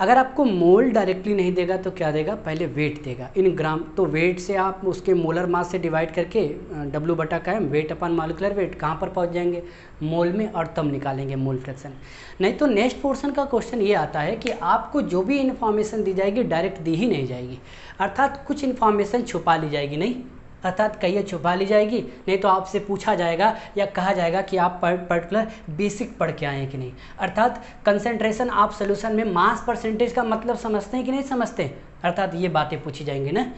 अगर आपको मोल डायरेक्टली नहीं देगा तो क्या देगा, पहले वेट देगा इन ग्राम। तो वेट से आप उसके मोलर मास से डिवाइड करके W/M वेट अपन मॉलिक्यूलर वेट कहाँ पर पहुँच जाएंगे, मोल में, और तब निकालेंगे मोल फ्रैक्शन। नहीं तो नेक्स्ट पोर्शन का क्वेश्चन ये आता है कि आपको जो भी इन्फॉर्मेशन दी जाएगी डायरेक्ट दी ही नहीं जाएगी, अर्थात कुछ इन्फॉर्मेशन छुपा ली जाएगी, नहीं, अर्थात कहीं छुपा ली जाएगी, नहीं तो आपसे पूछा जाएगा या कहा जाएगा कि आप पर्टिकुलर बेसिक पढ़ के आए हैं कि नहीं। अर्थात कंसंट्रेशन आप सोल्यूशन में मास परसेंटेज का मतलब समझते हैं कि नहीं समझते, अर्थात ये बातें पूछी जाएंगी ना।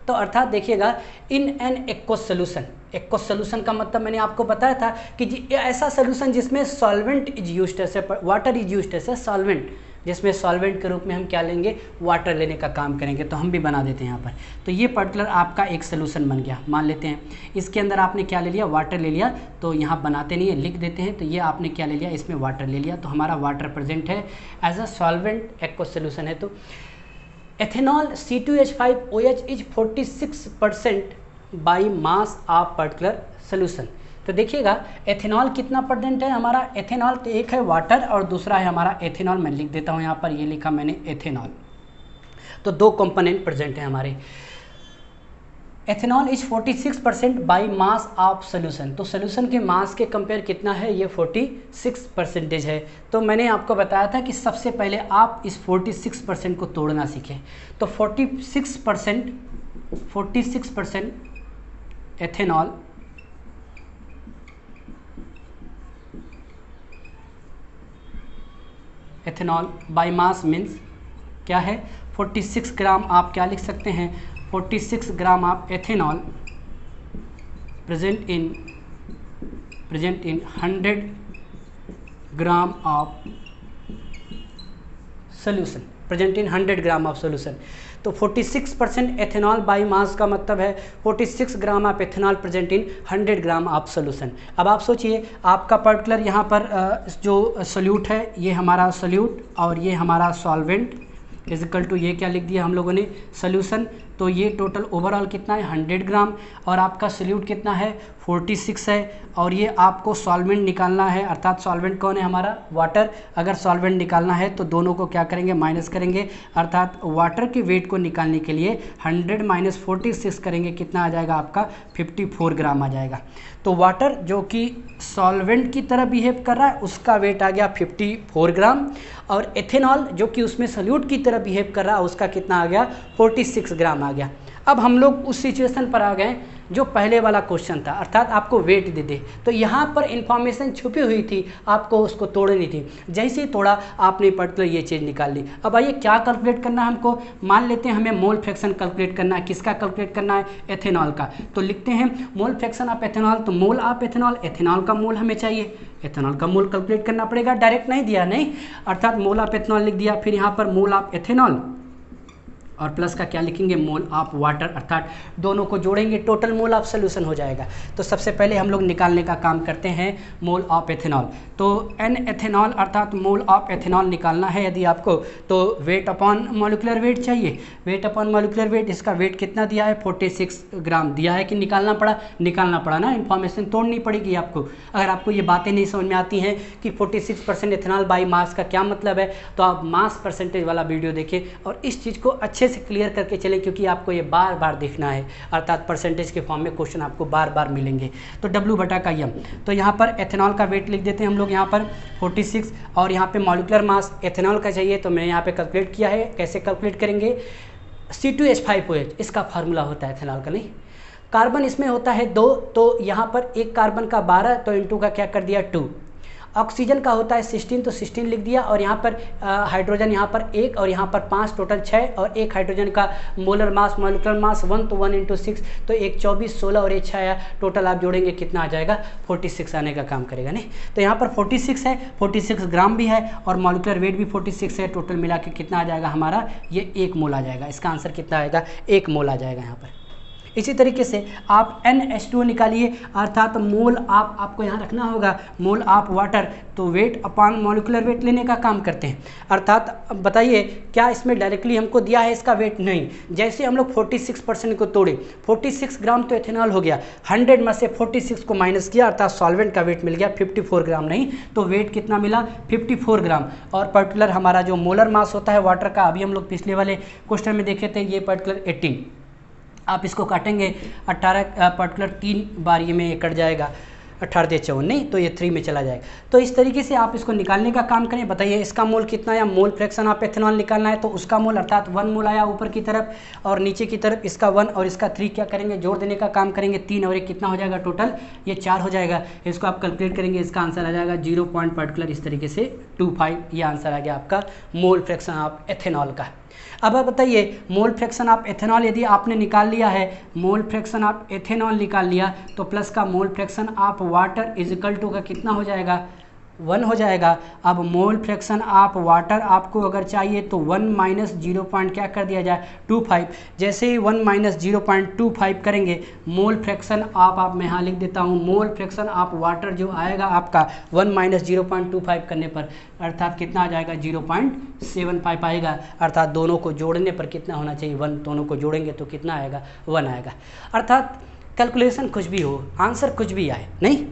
तो अर्थात देखिएगा in an aqueous solution, aqueous solution का मतलब मैंने आपको बताया था कि ऐसा सोल्यूशन जिसमें solvent is used as, water is used as solvent, जिसमें सॉल्वेंट के रूप में हम क्या लेंगे, वाटर लेने का काम करेंगे। तो हम भी बना देते हैं यहाँ पर। तो ये पर्टिकुलर आपका एक सोल्यूशन बन गया, मान लेते हैं इसके अंदर आपने क्या ले लिया, वाटर ले लिया। तो यहाँ बनाते नहीं है, लिख देते हैं। तो ये आपने क्या ले लिया, इसमें वाटर ले लिया, तो हमारा वाटर प्रेजेंट है as a solvent aqueous solution है। तो ethanol C2H5OH is 46% by mass of particular solution. तो देखिएगा एथेनॉल कितना परसेंट है हमारा, एथेनॉल तो एक है वाटर और दूसरा है हमारा एथेनॉल। मैं लिख देता हूँ यहाँ पर, ये लिखा मैंने एथेनॉल। तो 2 कंपोनेंट प्रेजेंट है हमारे। Ethanol is 46% by mass of solution. तो सोल्यूशन के मास के कंपेयर कितना है, ये 46% है। तो मैंने आपको बताया था कि सबसे पहले आप इस 46% को तोड़ना सीखें। तो 46% ethanol ethanol by mass means क्या है 46 ग्राम आप क्या लिख सकते हैं 46 ग्राम आप ethanol present in 100 gram of solution present in 100 gram of solution. तो 46% एथेनॉल बाई मास का मतलब है 46 gram of ethanol present in 100 gram of solution. अब आप सोचिए आपका पर्टिकुलर यहाँ पर जो सोल्यूट है ये हमारा सोल्यूट और ये हमारा सॉल्वेंट इज इक्वल टू ये क्या लिख दिया हम लोगों ने सोल्यूशन। तो ये टोटल ओवरऑल कितना है 100 ग्राम और आपका सोल्यूट कितना है 46 है और ये आपको सॉल्वेंट निकालना है अर्थात सॉल्वेंट कौन है हमारा वाटर। अगर सॉल्वेंट निकालना है तो दोनों को क्या करेंगे माइनस करेंगे अर्थात वाटर के वेट को निकालने के लिए 100 माइनस 46 करेंगे कितना आ जाएगा आपका 54 ग्राम आ जाएगा। तो वाटर जो कि सॉल्वेंट की तरह बिहेव कर रहा है उसका वेट आ गया 54 ग्राम और एथेनॉल जो कि उसमें सोल्यूट की तरह बिहेव कर रहा है उसका कितना आ गया 46 ग्राम आ गया। अब हम लोग उस सिचुएशन पर आ गए जो पहले वाला क्वेश्चन था अर्थात आपको वेट दे दे तो यहाँ पर इंफॉर्मेशन छुपी हुई थी आपको उसको तोड़नी थी। जैसे ही तोड़ा आपने पर्टिकुलर ये चीज़ निकाल ली। अब आइए क्या कैलकुलेट करना है हमको मान लेते हैं हमें मोल फ्रैक्शन कैलकुलेट करना है। किसका कैलकुलेट करना है एथेनॉल का। तो लिखते हैं मोल फ्रैक्शन ऑफ एथेनॉल। तो मोल ऑफ एथेनॉल का मोल हमें चाहिए एथेनॉल का मोल कैलकुलेट करना पड़ेगा डायरेक्ट नहीं दिया नहीं अर्थात मोल ऑफ एथेनॉल लिख दिया फिर यहाँ पर मोल ऑफ एथेनॉल और प्लस का क्या लिखेंगे मोल ऑफ वाटर अर्थात दोनों को जोड़ेंगे टोटल मोल ऑफ सोल्यूशन हो जाएगा। तो सबसे पहले हम लोग निकालने का काम करते हैं मोल ऑफ एथेनॉल। तो एन एथेनॉल अर्थात मोल ऑफ एथेनॉल निकालना है यदि आपको तो वेट अपॉन मॉलिक्यूलर वेट चाहिए। वेट अपॉन मॉलिक्यूलर वेट इसका वेट कितना दिया है 46 ग्राम दिया है कि निकालना पड़ा ना इन्फॉर्मेशन तोड़नी पड़ेगी आपको। अगर आपको ये बातें नहीं समझ में आती हैं कि 46% एथेनॉल बाई मास का क्या मतलब है तो आप मास परसेंटेज वाला वीडियो देखें और इस चीज़ को अच्छे से क्लियर करके चले क्योंकि आपको ये बार बार देखना है अर्थात परसेंटेज के फॉर्म में क्वेश्चन आपको बार बार मिलेंगे। तो W/M तो यहाँ पर एथेनॉल का वेट लिख देते हैं हम लोग यहाँ पर 46 और यहाँ पे मॉलिक्यूलर मास एथेनॉल का चाहिए तो मैंने यहाँ पे कैलकुलेट किया है। कैसे कैलकुलेट करेंगे C2H5OH इसका फार्मूला होता है एथेनॉल का नहीं। कार्बन इसमें होता है 2 तो यहाँ पर एक कार्बन का 12 तो इंटू का क्या कर दिया 2। ऑक्सीजन का होता है 16 तो 16 लिख दिया और यहाँ पर हाइड्रोजन यहाँ पर 1 और यहाँ पर 5 टोटल 6 और एक हाइड्रोजन का मोलर मास मॉलिक्यूलर मास 1 तो 1 इंटू 6 तो एक 24 16 और एक 6 आया टोटल आप जोड़ेंगे कितना आ जाएगा 46 आने का काम करेगा नहीं। तो यहाँ पर 46 है 46 ग्राम भी है और मॉलिक्यूलर वेट भी 46 है टोटल मिला के कितना आ जाएगा हमारा ये 1 मोल आ जाएगा। इसका आंसर कितना आएगा 1 मोल आ जाएगा यहाँ पर। इसी तरीके से आप NH2 निकालिए अर्थात मोल आपको यहाँ रखना होगा मोल ऑफ वाटर। तो वेट अपॉन मॉलिक्यूलर वेट लेने का काम करते हैं अर्थात बताइए क्या इसमें डायरेक्टली हमको दिया है इसका वेट नहीं। जैसे हम लोग 46% को तोड़े 46 ग्राम तो एथेनॉल हो गया 100 में से 46 को माइनस किया अर्थात सॉल्वेंट का वेट मिल गया 54 ग्राम नहीं तो वेट कितना मिला 54 ग्राम। और पर्टिकुलर हमारा जो मोलर मास होता है वाटर का अभी हम लोग पिछले वाले क्वेश्चन में देखे थे ये पर्टिकुलर 18 आप इसको काटेंगे 18 पर्टिकुलर 3 बार ये में कट जाएगा 18×54 नहीं तो ये 3 में चला जाएगा। तो इस तरीके से आप इसको निकालने का काम करें। बताइए इसका मोल कितना आया मोल फ्रैक्शन ऑफ एथेनॉल निकालना है तो उसका मोल अर्थात 1 मोल आया ऊपर की तरफ और नीचे की तरफ इसका 1 और इसका 3 क्या करेंगे जोड़ देने का काम करेंगे 3 और 1 कितना हो जाएगा टोटल ये 4 हो जाएगा। इसको आप कैलकुलेट करेंगे इसका आंसर आ जाएगा 0 पॉइंट पर्टिकुलर इस तरीके से 25 ये आंसर आ गया आपका मोल फ्रैक्शन ऑफ एथेनॉल का। अब आप बताइए मोल फ्रैक्शन ऑफ एथेनॉल यदि आपने निकाल लिया है मोल फ्रैक्शन ऑफ एथेनॉल निकाल लिया तो प्लस का mole fraction of water is equal to का कितना हो जाएगा 1 हो जाएगा। अब मोल फ्रैक्शन ऑफ वाटर आपको अगर चाहिए तो 1 माइनस 0 पॉइंट क्या कर दिया जाए 25। जैसे ही 1 माइनस 0.25 करेंगे मोल फ्रैक्शन ऑफ आप मैं यहाँ लिख देता हूँ मोल फ्रैक्शन ऑफ वाटर जो आएगा आपका 1 माइनस 0.25 करने पर अर्थात कितना आ जाएगा 0.75 आएगा। अर्थात दोनों को जोड़ने पर कितना होना चाहिए 1 दोनों को जोड़ेंगे तो कितना आएगा 1 आएगा। अर्थात कैलकुलेशन कुछ भी हो आंसर कुछ भी आए नहीं।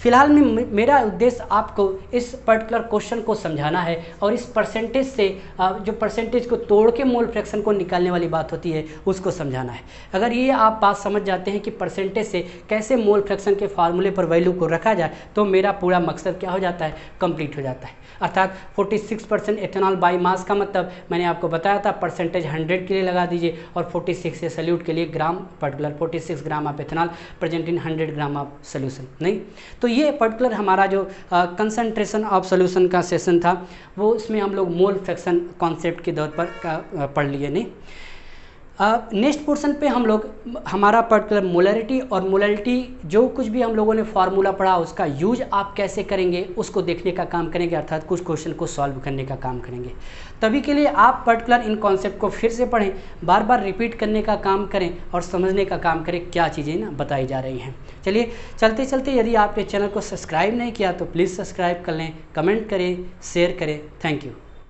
फिलहाल में मेरा उद्देश्य आपको इस पर्टिकुलर क्वेश्चन को समझाना है और इस परसेंटेज से जो परसेंटेज को तोड़ के मोल फ्रैक्शन को निकालने वाली बात होती है उसको समझाना है। अगर ये आप बात समझ जाते हैं कि परसेंटेज से कैसे मोल फ्रैक्शन के फार्मूले पर वैल्यू को रखा जाए तो मेरा पूरा मकसद क्या हो जाता है कंप्लीट हो जाता है। अर्थात 46% एथेनॉल बाई मास का मतलब मैंने आपको बताया था परसेंटेज 100 के लिए लगा दीजिए और 46 से सल्यूट के लिए gram particular 46 gram of ethanol present in 100 gram of solution नहीं। तो तो ये पर्टिकुलर हमारा जो कंसंट्रेशन ऑफ सॉल्यूशन का सेशन था वो इसमें हम लोग मोल फ्रैक्शन कॉन्सेप्ट के तौर पर पढ़ लिए नहीं। नेक्स्ट पोर्शन पे हम लोग हमारा पर्टिकुलर मोलैरिटी और मोलैलिटी जो कुछ भी हम लोगों ने फार्मूला पढ़ा उसका यूज आप कैसे करेंगे उसको देखने का काम करेंगे, अर्थात कुछ क्वेश्चन को सॉल्व करने का काम करेंगे। तभी के लिए आप पर्टिकुलर इन कॉन्सेप्ट को फिर से पढ़ें, बार बार रिपीट करने का काम करें और समझने का काम करें क्या चीज़ें ना बताई जा रही हैं। चलिए चलते चलते यदि आपने चैनल को सब्सक्राइब नहीं किया तो प्लीज़ सब्सक्राइब कर लें, कमेंट करें, शेयर करें। Thank you.